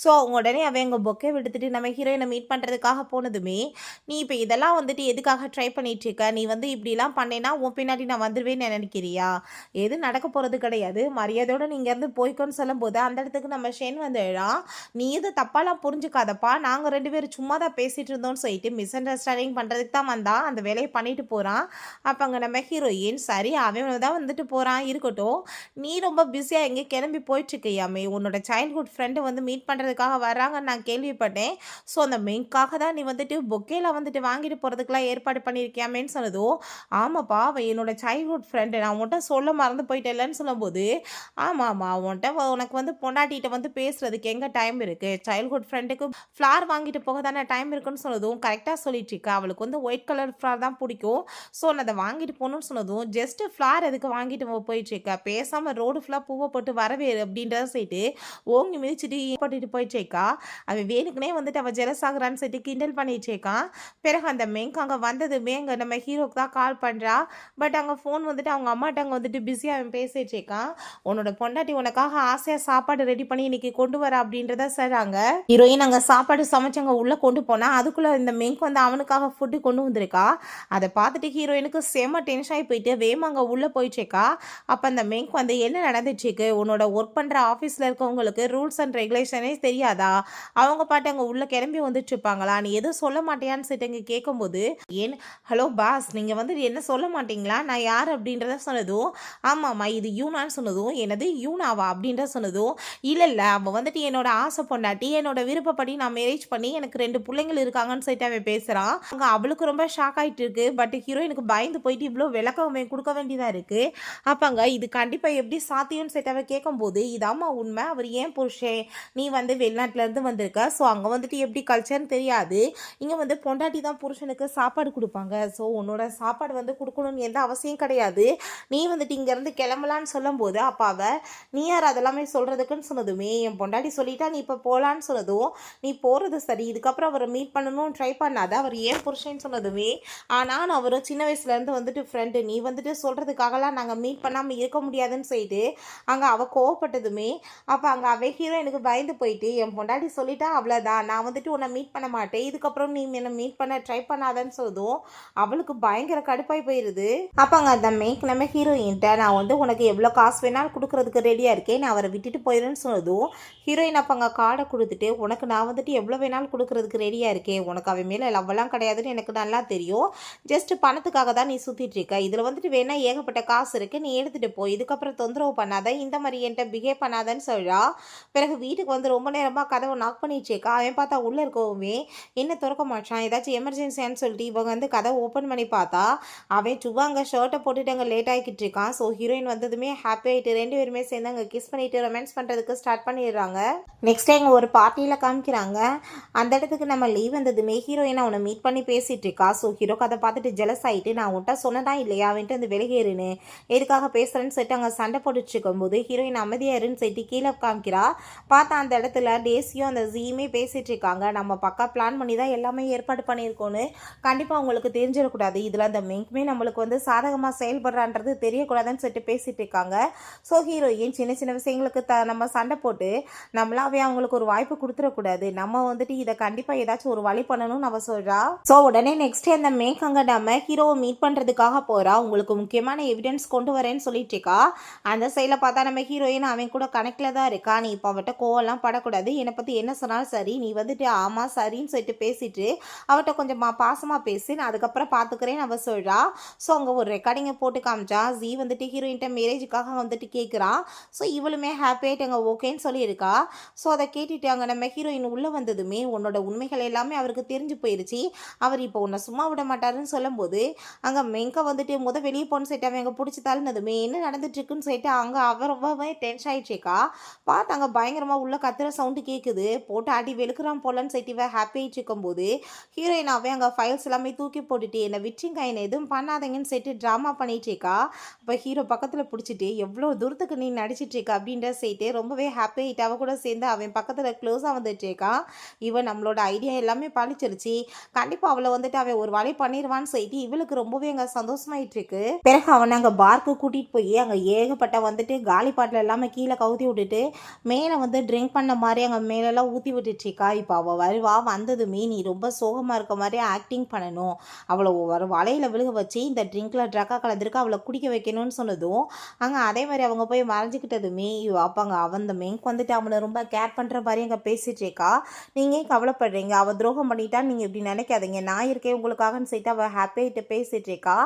S1: ஸோ அவங்க உடனே அவன் எங்கள் பொக்கே விடுத்துட்டு நம்ம ஹீரோயினை மீட் பண்ணுறதுக்காக போனதுமே, நீ இப்போ இதெல்லாம் வந்துட்டு எதுக்காக ட்ரை பண்ணிட்டு இருக்க, நீ வந்து இப்படிலாம் பண்ணேன்னா உன் பின்னாடி நான் வந்துடுவேன்னு நினைக்கிறியா, எது நடக்க போகிறது கிடையாது, மரியாதையோடு நீங்கள் இருந்து போய்க்கோன்னு சொல்லும்போது அந்த இடத்துக்கு நம்ம ஷேன் வந்துடுறான். நீ எது தப்பாலாம் புரிஞ்சுக்காதப்பா, நாங்கள் 2 பேரும் சும்மா தான் பேசிகிட்டு இருந்தோம்னு சொல்லிட்டு மிஸ் அண்டர்ஸ்டாண்டிங் பண்ணுறதுக்கு தான் வந்தான், அந்த வேலையை பண்ணிட்டு போகிறான். அப்போ அங்கே நம்ம ஹீரோயின், சரி அவன் தான் வந்துட்டு போகிறான் இருக்கட்டும், நீ ரொம்ப பிஸியாக எங்கே கிளம்பி போயிட்டுருக்கியாமே, உன்னோட சைல்ட்ஹுட் ஃப்ரெண்டு வந்து மீட் பண்ணுறதுக்காக வராங்கன்னு நான் கேள்விப்பட்டேன். ஸோ அந்த மெயின்காக தான் நீ வந்துட்டு பொக்கேல வந்துட்டு வாங்கிட்டு போகிறதுக்கெலாம் ஏற்பாடு பண்ணியிருக்கியாமேன்னு சொன்னதும், ஆமாப்பா அவன் என்னோட சைல்ட்ஹுட் ஃப்ரெண்டு, நான் உன்கிட்ட சொல்ல மறந்து போயிட்டேன்லன்னு சொல்லும்போது, ஆமாம் உனக்கு வந்து பொண்டாட்டிகிட்ட வந்து பேசுகிறதுக்கு எங்கே டைம் இருக்குது, சைல்ட்ஹுட் ஃப்ரெண்டுக்கு ஃப்ளார் வாங்கிட்டு போக தானே டைம் இருக்குன்னு சொன்னதும் கரெக்டாக சொல்லிட்டு இருக்கா. அவளுக்கு வந்து ஒயிட் கலர் ஃப்ளார் தான் பிடிக்கும். ஸோ நான் அதை வாங்கிட்டு போகணும்னு சொன்னதும், ஜஸ்ட்டு ஃப்ளார் எதுக்கு வாங்கிட்டு போயிட்டுருக்கா, பேசாமல் ரோடு ஃபுல்லாக பூவை போட்டு வரவே அப்படின்றத சொல்லிட்டு ஓங்கி மிதிச்சுட்டு போட்டுட்டு போயிட்டுருக்கா. அவன் வேணுக்குனே வந்துட்டு அவள் ஜெலஸ் ஆகுறான்னு சொல்லிட்டு கிண்டல் பண்ணிட்டுருக்கான். பிறகு அந்த மெங்க் அங்கே வந்ததுமே அங்கே நம்ம ஹீரோக்கு தான் கால் பண்ணுறா. பட் அங்கே ஃபோன் வந்துட்டு அவங்க அம்மாட்ட அங்கே வந்துட்டு பிஸியாக அவன் பேசிட்டு இருக்கான். உன்னோட பொண்டாட்டி உனக்காக ஆசையாக சாப்பாடு ரெடி பண்ணி இன்னைக்கு கொண்டு வர அப்படின்றத சொல்கிறாங்க. ஹீரோயின் அங்கே சாப்பாடு சமைச்சவங்க உள்ளே கொண்டு போனால் அதுக்குள்ளே இந்த மெங்க் வந்து அவனுக்காக ஃபுட்டு கொண்டு வந்திருக்கா. அதை பார்த்துட்டு ஹீரோயினுக்கு செம்ம டென்ஷன் ஆகி போயிட்டு வேமா அங்கே உள்ளே போயிட்டுருக்கா. அப்போ அந்த மெங்க் வந்து என்ன நடந்துச்சுக்கு, உன்னோட ஒர்க் பண்ணுற ஆஃபீஸில் இருக்கவங்களுக்கு ரூல்ஸ் அண்ட் ரெகுலேஷனே தெரியாதா, அவங்க பாட்டு அங்கே உள்ளே கிளம்பி வந்துட்டு இருப்பாங்களா, நீ எதுவும் சொல்ல மாட்டியான்னு சொல்லிட்டு இங்கே கேட்கும்போது, ஏன் ஹலோ பாஸ் நீங்கள் வந்து என்ன சொல்ல மாட்டிங்களா, நான் யார் அப்படின்றத சொன்னதும், ஆமாம்மா இது யூனான்னு சொன்னதும், என்னது யூனாவா அப்படின்றத சொன்னதும், இல்லை அவள் வந்துட்டு என்னோட ஆசை பொண்டாட்டி, என்னோட விருப்பப்படி நான் மேரேஜ் பண்ணி எனக்கு 2 பிள்ளைங்கள் இருக்காங்கன்னு சொல்லிட்டு அவன் பேசுகிறான். அங்கே அவளுக்கு ரொம்ப ஷாக் ஆகிட்டு இருக்கு. பட் ஹீரோயினுக்கு பயந்து போயிட்டு இவ்வளோ விளக்கம் கொடுக்க வேண்டியதாக இருக்குது. அப்பாங்க இது கண்டிப்பாக எப்படி சாத்தியம்னு சொல்லிட்டு அவன் கேட்கும்போது, இதாம்மா உண்மை, அவர் ஏன் புருஷன், நீ வந்து வெளிநாட்டிலேருந்து வந்திருக்க, ஸோ அங்கே வந்துட்டு எப்படி கல்ச்சர்னு தெரியாது, இங்கே வந்து பொண்டாட்டி தான் புருஷனுக்கு சாப்பாடு கொடுப்பாங்க, ஸோ உன்னோட சாப்பாடு வந்து கொடுக்கணும்னு எந்த அவசியம் கிடையாது, நீ வந்துட்டு இங்கேருந்து கிளம்பலான்னு சொல்லும்போது அப்போ அவள் நீ யார் அதெல்லாமே சொல்கிறதுக்குன்னு சொன்னதுமே, என் பொண்டாட்டி சொல்லிட்டா நீ இப்போ போகலான்னு சொன்னதும், நீ போகிறது சரி, இதுக்கப்புறம் அவரை மீட் பண்ணணும்னு ட்ரை பண்ணாத, அவர் ஏன் புருஷன்னு சொன்னதுமே நான் அவரும் சின்ன வயசுலேருந்து வந்துட்டு ஃப்ரெண்டு, நீ வந்துட்டு சொல்கிறதுக்காகலாம் நாங்கள் மீட் பண்ணாமல் இருக்க முடியாதுன்னு சொல்லிட்டு அங்கே அவள் கோவப்பட்டதுமே அப்போ அங்கே அவள் ஹீரோயினுக்கு பயந்து போயிட்டு, என் பொண்டாட்டி சொல்லிட்டா அவ்வளோதான், நான் வந்துட்டு உன்னை மீட் பண்ண மாட்டேன், இதுக்கப்புறம் நீ என்னை மீட் பண்ண ட்ரை பண்ணாதன்னு சொல்லுதும் அவளுக்கு பயங்கர கடுப்பாய் போயிடுது. அப்போ அங்கே அந்த மேக் நம்ம ஹீரோயின்ட்ட, நான் வந்து உனக்கு எவ்வளோ காசு வேணாலும் கொடுக்குறதுக்கு ரெடியாக இருக்கேன், நான் அவரை விட்டுட்டு போயிடுன்னு சொன்னதும் ஹீரோயின் அப்போ அங்கே கார்டை கொடுத்துட்டு, உனக்கு நான் வந்துட்டு எவ்வளோ வேணாலும் கொடுக்குறதுக்கு ரெடியாக இருக்கேன், உனக்கு அவன் மேலே லவ்வெல்லாம் கிடையாதுன்னு எனக்கு நல்லா தெரியும், ஜஸ்ட் பணத்துக்காக தான் நீ சுற்றிட்டு இருக்க, இதில் வந்துட்டு வேணா ஏகப்பட்ட காசு இருக்குது, நீ எடுத்துகிட்டு போ, இதுக்கப்புறம் தொந்தரவு பண்ணாத, இந்த மாதிரி என்கிட்ட பிஹேவ் பண்ணாதன்னு சொல்கிறா. பிறகு வீட்டுக்கு வந்து ரொம்ப நேரமாக கதவை நாக் பண்ணிச்சேக்கா. அவன் பார்த்தா உள்ளே இருக்கவுமே என்ன திறக்க மாட்டான், ஏதாச்சும் எமர்ஜென்சியான்னு சொல்லிட்டு இவங்க வந்து கதவை ஓப்பன் பண்ணி பார்த்தா அவன் சும்மா அங்கே ஷர்ட்டை போட்டுட்டு அங்கே லேட் ஆகிக்கிட்டு இருக்கான். ஸோ ஹீரோயின் வந்ததுமே ஹாப்பி ஆகிட்டு ரெண்டு பேருமே சேர்ந்து அங்கே கிஸ் பண்ணிட்டு ரொமான்ஸ் பண்ணுறதுக்கு ஸ்டார்ட் பண்ணிடுறாங்க. நெக்ஸ்ட் டைம் ஒரு பார்ட்டியில் காமிக்கிறாங்க. அந்த இடத்துக்கு நம்ம லீவ் வந்ததுமே ஹீரோயின் அவனை மீட் பண்ணி பேசிகிட்டு இருக்கா. ஸோ ஹீரோக்கு அதை பார்த்துட்டு ஜெலஸ் ஆகிட்டு, நான் உன்ட்ட சொன்னதா இல்லையா அவன்ட்டு வந்து விலகேறுன்னு, எதுக்காக பேசுகிறேன்னு சொல்லிட்டு அங்கே சண்டை போட்டுட்டு இருக்கும்போது ஹீரோயின் அமைதியாருன்னு சொல்லிட்டு கீழே காமிக்கிறா. பார்த்தா அந்த இடத்துல டேசியும் அந்த ஜீயுமே பேசிகிட்டு இருக்காங்க. நம்ம பக்கா பிளான் பண்ணி தான் எல்லாமே ஏற்பாடு பண்ணியிருக்கோன்னு கண்டிப்பாக அவங்களுக்கு தெரிஞ்சிடக்கூடாது, இதில் அந்த மெங்க்குமே நம்மளுக்கு வந்து சாதகமாக செயல்படுறான்றது தெரியக்கூடாதுன்னு சொல்லிட்டு பேசிகிட்டு இருக்காங்க. ஸோ ஹீரோயின் சின்ன சின்ன விஷயங்களுக்கு நம்ம சண்டை போட்டு நம்மளாவே அவங்களுக்கு ஒரு வாய்ப்பு கொடுத்துடக்கூடாது, நம்ம வந்துட்டு இதை கண்டிப்பாக ஏதாச்சும் ஒரு வழி பண்ணணும்னு அவ சொல்கிறா. ஸோ உடனே நெக்ஸ்ட் அந்த மேக் அங்கே நம்ம ஹீரோவை மீட் பண்ணுறதுக்காக போகிறா. உங்களுக்கு முக்கியமான எவிடன்ஸ் கொண்டு வரேன்னு சொல்லிட்டு இருக்கா. அந்த சைடில் பார்த்தா நம்ம ஹீரோயின் அவன் கூட கனெக்டில் தான் இருக்கா. நீ இப்போ அவட்ட கோவெல்லாம் படக்கூடாது, என்னை பற்றி என்ன சொன்னாலும் சரி, நீ வந்துட்டு ஆமாம் சரின்னு சொல்லிட்டு பேசிட்டு அவட்ட கொஞ்சம் பாசமாக பேசி நான் அதுக்கப்புறம் பார்த்துக்கிறேன்னு அவள் சொல்கிறா. ஸோ அங்கே ஒரு ரெக்கார்டிங்கை போட்டு காமிச்சா. ஜீ வந்துட்டு ஹீரோயின்ட்ட மேரேஜுக்காக வந்துட்டு கேட்குறான். ஸோ இவளுமே ஹாப்பியாகிட்டு அங்கே ஓகேன்னு சொல்லியிருக்கா. ஸோ அதை கேட்டுட்டு அங்கே நம்ம ஹீரோயின் உள்ளே வந்ததுமே உன்னோட உண்மைகள் எல்லாமே அவருக்கு தெரிஞ்சு போயிடுச்சு, அவர் இப்போ உன்னை சும்மா விட மாட்டாருன்னு சொல்லும்போது அங்கே மெங்க வந்துட்டு வெளியே போன்னு சொல்லிட்டு அவன் அங்கே பிடிச்சி தள்ளினதுமே என்ன நடந்துட்டுருக்குன்னு சொல்லிட்டு அங்கே அவர் ரொம்பவே டென்ஷன் ஆகிடுச்சேக்கா. பார்த்து அங்கே பயங்கரமாக உள்ள கத்துற சவுண்டு கேட்குது, போட்டு ஆட்டி வெளுக்கிறான் போலன்னு சொல்லிட்டு இவன் ஹாப்பி ஆகிட்டு இருக்கும்போது ஹீரோயினாவே அங்கே ஃபைல்ஸ் எல்லாமே தூக்கி போட்டுட்டு என்னை விட்டுங்க, என்னை எதுவும் பண்ணாதீங்கன்னு சொல்லிட்டு ட்ராமா பண்ணிகிட்ருக்கா. அப்போ ஹீரோ பக்கத்தில் பிடிச்சிட்டு எவ்வளோ தூரத்துக்கு நீ நடிச்சிட்ருக்கா அப்படின்ற சொல்லிட்டு ரொம்பவே ஹாப்பி ஆகிட்டு அவ கூட சேர்ந்து அவன் பக்கத்தில் க்ளோஸாக வந்துட்டுருக்கா. இவன் நம்மளோட ஐடியா எல்லாமே பழிச்சிருச்சு, கண்டிப்பாக அவளை வந்துட்டு அவன் ஒரு வழி பண்ணிடுவான்னு சொல்லிட்டு இவளுக்கு ரொம்பவே அங்கே சந்தோஷமாயிட்டு இருக்கு. பிறகு அவனை அங்கே பார்க்கு கூட்டிகிட்டு போய் அங்கே ஏகப்பட்ட வந்துட்டு காலி பாட்டில் எல்லாமே கீழே கவுத்தி விட்டுட்டு மேலே வந்து ட்ரிங்க் பண்ண மாதிரி அங்கே மேலெல்லாம் ஊற்றி விட்டுட்ருக்கா. இப்போ அவள் வருவா, வந்ததுமே நீ ரொம்ப சோகமாக இருக்க மாதிரி ஆக்டிங் பண்ணணும், அவளை ஒரு வலையில் விழுக வச்சு இந்த ட்ரிங்க்கில் ட்ரக்காக கலந்துருக்கு அவளை குடிக்க வைக்கணும்னு சொன்னதும் அங்கே அதே மாதிரி அவங்க போய் மறைஞ்சிக்கிட்டதுமே அப்போ அங்கே அவன் அந்த மெங்க் வந்துட்டு அவனை ரொம்ப கேர் பண்ணுற மாதிரி அங்கே பேசிகிட்டு இருக்கா. நீங்கள் ஏன் கவலைப்படுறீங்க, அவள் துரோகம் பண்ணிட்டா நீங்கள் இப்படி நினைக்காதீங்க, நான் இருக்கேன் உங்களுக்காகன்னு சொல்லிட்டு அவள் ஹாப்பியாகிட்டு பேசிகிட்டு இருக்கா.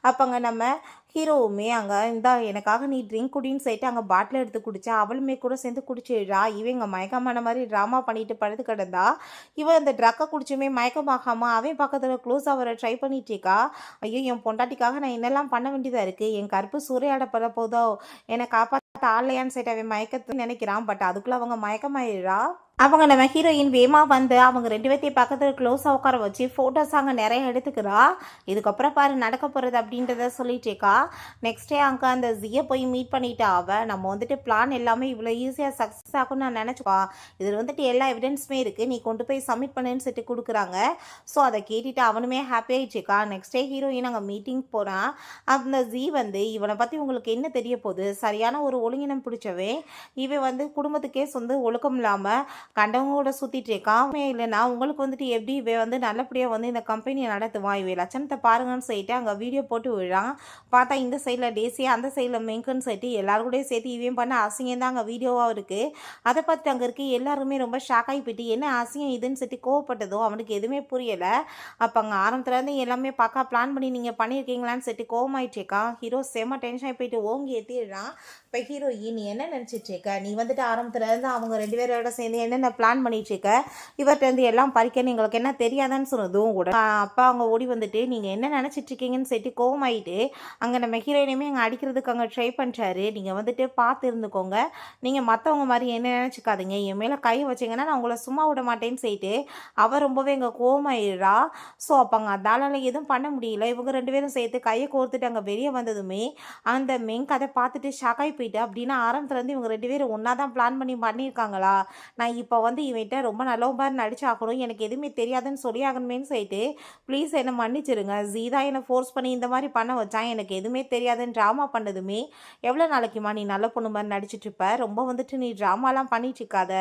S1: அப்போ அங்கே நம்ம ஹீரோவுமே அங்கே இந்தா எனக்காக நீ ட்ரிங்க் குடின்னு சொல்லிட்டு அங்கே பாட்டில் எடுத்து குடிச்சா அவளுமே கூட சேர்ந்து குடிச்சிடுறா. இவங்க மயக்கமான மாதிரி ட்ராமா பண்ணிட்டு படுத்து கிடந்தா. இவன் அந்த ட்ரக்கை குடிச்சுமே மயக்கமாகாமல் அவன் பக்கத்தில் க்ளோஸ் ஆகிற ட்ரை பண்ணிட்டு இருக்கா. ஐயோ என் பொண்டாட்டிக்காக நான் என்னெல்லாம் பண்ண வேண்டியதாக இருக்குது, என் கருப்பு சூறையாடப்பட போதோ, என்னை காப்பாற்ற ஆள்லையான்னு சொல்லிட்டு அவன் மயக்கத்துன்னு நினைக்கிறான். பட் அதுக்குள்ளே அவங்க மயக்கமாயிடுறா. அவங்க நம்ம ஹீரோயின் வேமா வந்து அவங்க ரெண்டு பேர்த்தையும் பக்கத்தில் க்ளோஸாக உட்கார வச்சு ஃபோட்டோஸ் அங்கே நிறைய எடுத்துக்கிறா. இதுக்கப்புறம் பாரு நடக்க போகிறது அப்படின்றத சொல்லிட்டேக்கா. நெக்ஸ்ட் டே அங்கே அந்த ஜியை போய் மீட் பண்ணிட்டா. அவள் நம்ம வந்துட்டு பிளான் எல்லாமே இவ்வளோ ஈஸியாக சக்ஸஸ் ஆகும்னு நான் நினச்சிப்பா, இதில் வந்துட்டு எல்லா எவிடன்ஸுமே இருக்குது, நீ கொண்டு போய் சப்மிட் பண்ணுன்னு சொல்லிட்டு கொடுக்குறாங்க. ஸோ அதை கேட்டுட்டு அவனுமே ஹாப்பி ஆகிடுச்சுக்கா. நெக்ஸ்ட் டே ஹீரோயின் அங்கே மீட்டிங் போகிறான். அந்த ஜி வந்து இவனை பற்றி உங்களுக்கு என்ன தெரிய போகுது, சரியான ஒரு ஒழுங்கினம் பிடிச்சவே, இவன் வந்து குடும்பத்துக்கே ஒழுக்கம் இல்லாமல் கண்டவங்களோட சுற்றிட்டு இருக்கான். இல்லைனா உங்களுக்கு வந்துட்டு எப்படி இவன் வந்து நல்லபடியாக வந்து இந்த கம்பெனியை நடத்துவான், இவன் லட்சணத்தை பாருங்கன்னு சொல்லிட்டு அங்கே வீடியோ போட்டு விடுறான். பார்த்தா இந்த சைடில் டேசியா அந்த சைடில் மெங்குன்னு சொல்லிட்டு எல்லாருக்கூடயும் சேர்த்து இவன் பண்ண அசிங்கம் தான் அங்கே வீடியோவாக இருக்குது. அதை பார்த்துட்டு அங்கே இருக்க எல்லாருமே ரொம்ப ஷாக் ஆகி போயிட்டு என்ன அசிங்கம் இதுன்னு சொல்லிட்டு கோவப்பட்டதோ அவனுக்கு எதுவுமே புரியலை. அப்போ அங்கே ஆரம்பத்துலேருந்து எல்லாமே பார்க்க பிளான் பண்ணி நீங்கள் பண்ணியிருக்கீங்களான்னு சொல்லிட்டு கோவமாயிட்டுருக்கான். ஹீரோ செம்ம டென்ஷன் ஆகி போயிட்டு ஓங்கி ஏற்றிடுறான். இப்போ ஹீரோயின் நீ என்ன நினச்சிட்ருக்க, நீ வந்துட்டு ஆரம்பத்துலேருந்து அவங்க ரெண்டு பேரோட சேர்ந்து என்னென்ன பிளான் பண்ணிட்டுருக்க, இவர்கிட்டருந்து எல்லாம் பறிக்கன்னு எங்களுக்கு என்ன தெரியாதான்னு சொன்னதும் உடனே அப்பா அவங்க ஓடி வந்துட்டு நீங்கள் என்ன நினச்சிட்ருக்கீங்கன்னு சொல்லிட்டு கோவமாயிட்டு அங்கே நம்ம ஹீரோயினையுமே அங்கே அடிக்கிறதுக்கு அங்கே ட்ரை பண்ணுறாரு. நீங்கள் வந்துட்டு பார்த்து இருந்துக்கோங்க, நீங்கள் மற்றவங்க மாதிரி என்ன நினச்சிக்காதீங்க, என் மேலே கை வச்சிங்கன்னா நான் உங்களை சும்மா விட மாட்டேன்னு சொல்லிட்டு அவள் ரொம்பவே எங்கள் கோவமாயிடுறா. ஸோ அப்போ அங்கே அதால எதுவும் பண்ண முடியல. இவங்க ரெண்டு பேரும் சேர்த்து கையை கோர்த்துட்டு அங்கே வெளியே வந்ததுமே அந்த மெங்க் அதை பார்த்துட்டு ஷாக்காகி போயிட்டு அப்படின்னா ஆரம்பத்துலேருந்து இவங்க 2 பேரும் ஒன்றா தான் பிளான் பண்ணி பண்ணியிருக்காங்களா? நான் இப்போ வந்து இவன்கிட்ட ரொம்ப நல்லவன் மாதிரி நடிச்சாகணும், எனக்கு எதுவுமே தெரியாதுன்னு சொல்லியாகணுமேன்னு சொல்லிட்டு ப்ளீஸ் என்னை மன்னிச்சிருங்க. ஜீதா என்னை ஃபோர்ஸ் பண்ணி இந்த மாதிரி பண்ண வச்சான், எனக்கு எதுவுமே தெரியாதுன்னு ட்ராமா பண்ணதுமே எவ்வளோ நாளைக்குமா நீ நல்ல பொண்ணு மாதிரி நடிச்சிட்டு இருப்ப? ரொம்ப வந்துட்டு நீ ட்ராமாலாம் பண்ணிட்டு இருக்காத,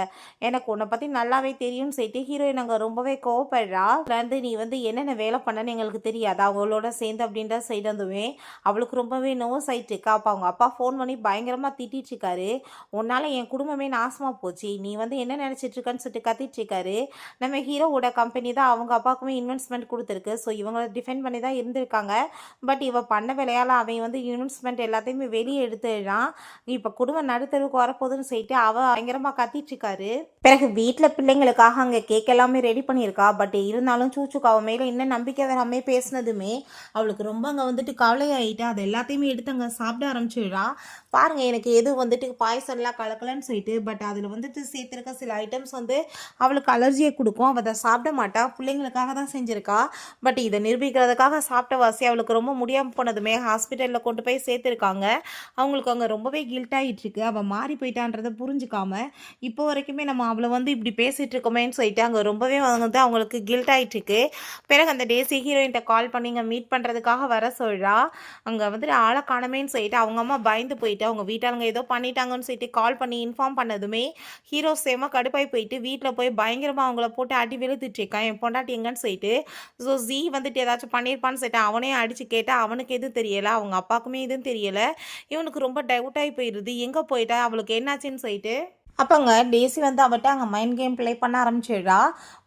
S1: எனக்கு உன்னை பற்றி நல்லாவே தெரியும்னு சொல்லிட்டு ஹீரோயின் அங்கே ரொம்பவே கோவப்படுறா. அதுலேருந்து நீ வந்து என்னென்ன வேலை பண்ணன்னு எங்களுக்கு தெரியாது அவளோட சேர்ந்து அப்படின்ற சைடு வந்துவே அவளுக்கு ரொம்பவே நோஸ் ஆயிட்டு இருக்கா. அப்போ அவங்க அப்பா ஃபோன் பண்ணி பயங்கரமாக திட்டிட்டு இருக்காரு. உன்னால் என் குடும்பமே நாசமாக போச்சு, நீ வந்து என்ன நினச்சிட்டு இருக்கன்னு சொல்லிட்டு கத்திட்டு இருக்காரு. நம்ம ஹீரோவோட கம்பெனி தான் அவங்க அப்பாவுக்குமே இன்வெஸ்ட்மெண்ட் கொடுத்துருக்கு. ஸோ இவங்களை டிஃபெண்ட் பண்ணி தான் இருந்திருக்காங்க. பட் இவ பண்ண வேலையால் அவன் வந்து இன்வெஸ்ட்மெண்ட் எல்லாத்தையுமே வெளியே எடுத்துடுறான். இப்போ குடும்பம் நடுத்தருவுக்கு வரப்போகுதுன்னு சொல்லிட்டு அவ பயங்கரமாக கத்திட்டு இருக்காரு. பிறகு வீட்டில் பிள்ளைங்களுக்காக அங்கே கேக் எல்லாமே ரெடி பண்ணியிருக்கா. பட் இருந்தாலும் சூச்சுக்கு அவன் மேலே இன்னும் நம்பிக்கை வராமல் பேசினதுமே அவளுக்கு ரொம்ப அங்கே வந்துட்டு கவலையாயிட்டு அது எல்லாத்தையுமே எடுத்து அங்கே சாப்பிட ஆரம்பிச்சிடுறா. பாருங்கள், எனக்கு எது வந்துட்டு பாயசம்லாம் கலக்கலன்னு சொல்லிட்டு, பட் அதில் வந்துட்டு சேர்த்துருக்க சில ஐட்டம்ஸ் வந்து அவளுக்கு அலர்ஜியை கொடுக்கும். அவள் அதை சாப்பிட மாட்டா, பிள்ளைங்களுக்காக தான் செஞ்சுருக்கா. பட் இதை நிரூபிக்கிறதுக்காக சாப்பிட்ட வாசி அவளுக்கு ரொம்ப முடியாமல் போனதுமே ஹாஸ்பிட்டலில் கொண்டு போய் சேர்த்துருக்காங்க. அவங்களுக்கு அங்கே ரொம்பவே கில்ட் ஆகிட்டு இருக்கு. அவள் மாறி போயிட்டான்றதை புரிஞ்சுக்காம இப்போ வரைக்குமே நம்ம அவளை வந்து இப்படி பேசிகிட்டு இருக்கோமேன்னு சொல்லிட்டு அங்கே ரொம்பவே வந்து அவங்களுக்கு கில்ட் ஆகிட்டு இருக்கு. பிறகு அந்த டேசி ஹீரோயின்ட்ட கால் பண்ணி இங்கே மீட் பண்ணுறதுக்காக வர சொல்கிறா. அங்கே வந்துட்டு ஆளை காணமேன்னு சொல்லிட்டு அவங்க அம்மா பயந்து போயிட்டு அவங்க வீட்டாளுங்க ஏதோ பண்ணிட்டாங்கன்னு சொல்லிட்டு கால் பண்ணி இன்ஃபார்ம் பண்ணதுமே ஹீரோ சேமா கடுப்பாய் போயிட்டு வீட்டில் போய் பயங்கரமாக அவங்கள போட்டு அடி வெளுத்துட்டு இருக்கான், என் பொண்டாட்டி எங்கன்னு சொல்லிட்டு. ஸோ ஜீ வந்துட்டு ஏதாச்சும் பண்ணியிருப்பான்னு சொல்லிட்டு அவனே அடித்து கேட்டால் அவனுக்கு எதுவும் தெரியலை, அவங்க அப்பாவுக்குமே எதுவும் தெரியலை. இவனுக்கு ரொம்ப டவுட் ஆகி போயிடுது, எங்கே போயிட்டா அவளுக்கு என்னாச்சுன்னு சொல்லிட்டு. அப்போங்க டேசி வந்து அவட்ட அங்கே மைண்ட் கேம் ப்ளே பண்ண ஆரம்பிச்சிடுறா.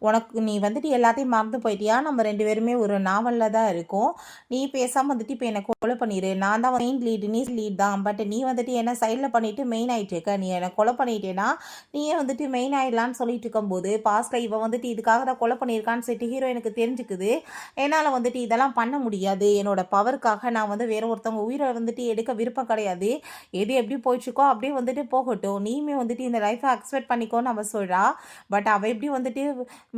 S1: உனக்கு நீ வந்துட்டு எல்லாத்தையும் மறந்து போயிட்டியா, நம்ம 2 பேருமே ஒரு நாவலில் தான் இருக்கோம், நீ பேசாமல் வந்துட்டு இப்போ என்னை கொலை பண்ணிடு, நான் தான் மெயின் லீடு, நீ லீட் தான், பட் நீ வந்துட்டு என்ன சைடில் பண்ணிவிட்டு மெயின் ஆகிட்டு இருக்க, நீ என்னை கொலை பண்ணிட்டேன்னா நீயே வந்துட்டு மெயின் ஆகிடலான்னு சொல்லிட்டு இருக்கும்போது பாஸ்ட்டில் இவன் வந்துட்டு இதுக்காக தான் கொலை பண்ணியிருக்கான்னு சொல்லிட்டு ஹீரோ எனக்கு தெரிஞ்சுக்குது. என்னால் வந்துட்டு இதெல்லாம் பண்ண முடியாது, என்னோட பவருக்காக நான் வந்து வேற ஒருத்தவங்க உயிரை வந்துட்டு எடுக்க விருப்பம் கிடையாது, எது எப்படி போயிட்டுருக்கோ அப்படியே வந்துட்டு போகட்டும், நீயுமே வந்துட்டு இந்த லைஃப்பை அக்செப்ட் பண்ணிக்கோன்னு அவள் சொல்கிறா. பட் அவள் எப்படி வந்துட்டு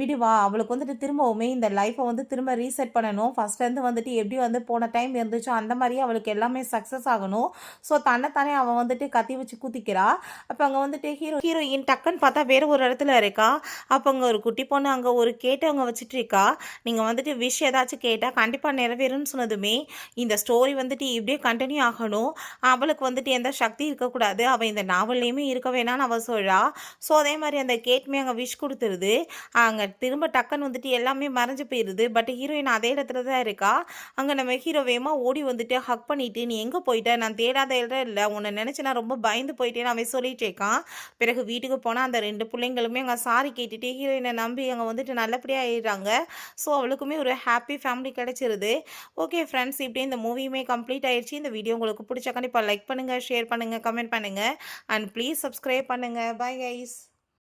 S1: விடுவா, அவளுக்கு வந்துட்டு திரும்பவுமே இந்த லைஃப்பை வந்து திரும்ப ரீசெட் பண்ணணும், ஃபஸ்ட்லேருந்து வந்துட்டு எப்படி வந்து போன டைம் இருந்துச்சோ அந்த மாதிரியே அவளுக்கு எல்லாமே சக்ஸஸ் ஆகணும். ஸோ தன்னைத்தானே அவள் வந்துட்டு கத்தி வச்சு குத்திக்கிறா. அப்போ அங்கே வந்துட்டு ஹீரோயின் டக்குன்னு பார்த்தா வேறு ஒரு இடத்துல இருக்கா. அப்போ அங்கே ஒரு குட்டி பொண்ணு அங்கே ஒரு கேட்டு அவங்க வச்சுட்டு இருக்கா. நீங்கள் வந்துட்டு விஷ் ஏதாச்சும் கேட்டால் கண்டிப்பாக நிறைவேறும்னு சொன்னதுமே இந்த ஸ்டோரி வந்துட்டு இப்படியே கண்டினியூ ஆகணும், அவளுக்கு வந்துட்டு எந்த சக்தி இருக்கக்கூடாது, அவள் இந்த நாவல்லையுமே இருக்க வேணான்னு அவள் சொல்கிறா. ஸோ அதே மாதிரி அந்த கேட்மே அங்கே விஷ் கொடுத்துருது. அங்கே திரும்ப டக்குன்னு வந்துட்டு எல்லாமே மறைஞ்சு போயிடுது. பட் ஹீரோயின் அதே இடத்துல தான் இருக்கா. அங்கே நம்ம ஹீரோ வேகமாக ஓடி வந்துட்டு ஹக் பண்ணிவிட்டு நீ எங்கே போயிட்ட, நான் தேடாத இடம் இல்லை, உன்னை நினச்சி நான் ரொம்ப பயந்து போயிட்டேன்னு அவன் சொல்லிட்டு இருக்கான். பிறகு வீட்டுக்கு போனால் அந்த 2 பிள்ளைங்களுமே அங்கே சாரி கேட்டுட்டு ஹீரோயினை நம்பி அங்கே வந்துட்டு நல்லபடியாக ஆயிடுறாங்க. ஸோ அவளுக்குமே ஒரு ஹாப்பி ஃபேமிலி கிடைச்சிருது. ஓகே ஃப்ரெண்ட்ஸ், இப்படியே இந்த மூவியுமே கம்ப்ளீட் ஆயிடுச்சு. இந்த வீடியோ உங்களுக்கு பிடிச்சா கண்டிப்பாக லைக் பண்ணுங்கள், ஷேர் பண்ணுங்கள், கமெண்ட் பண்ணுங்கள் அண்ட் ப்ளீஸ் சப்ஸ்கிரைப் பண்ணுங்கள். Bye guys.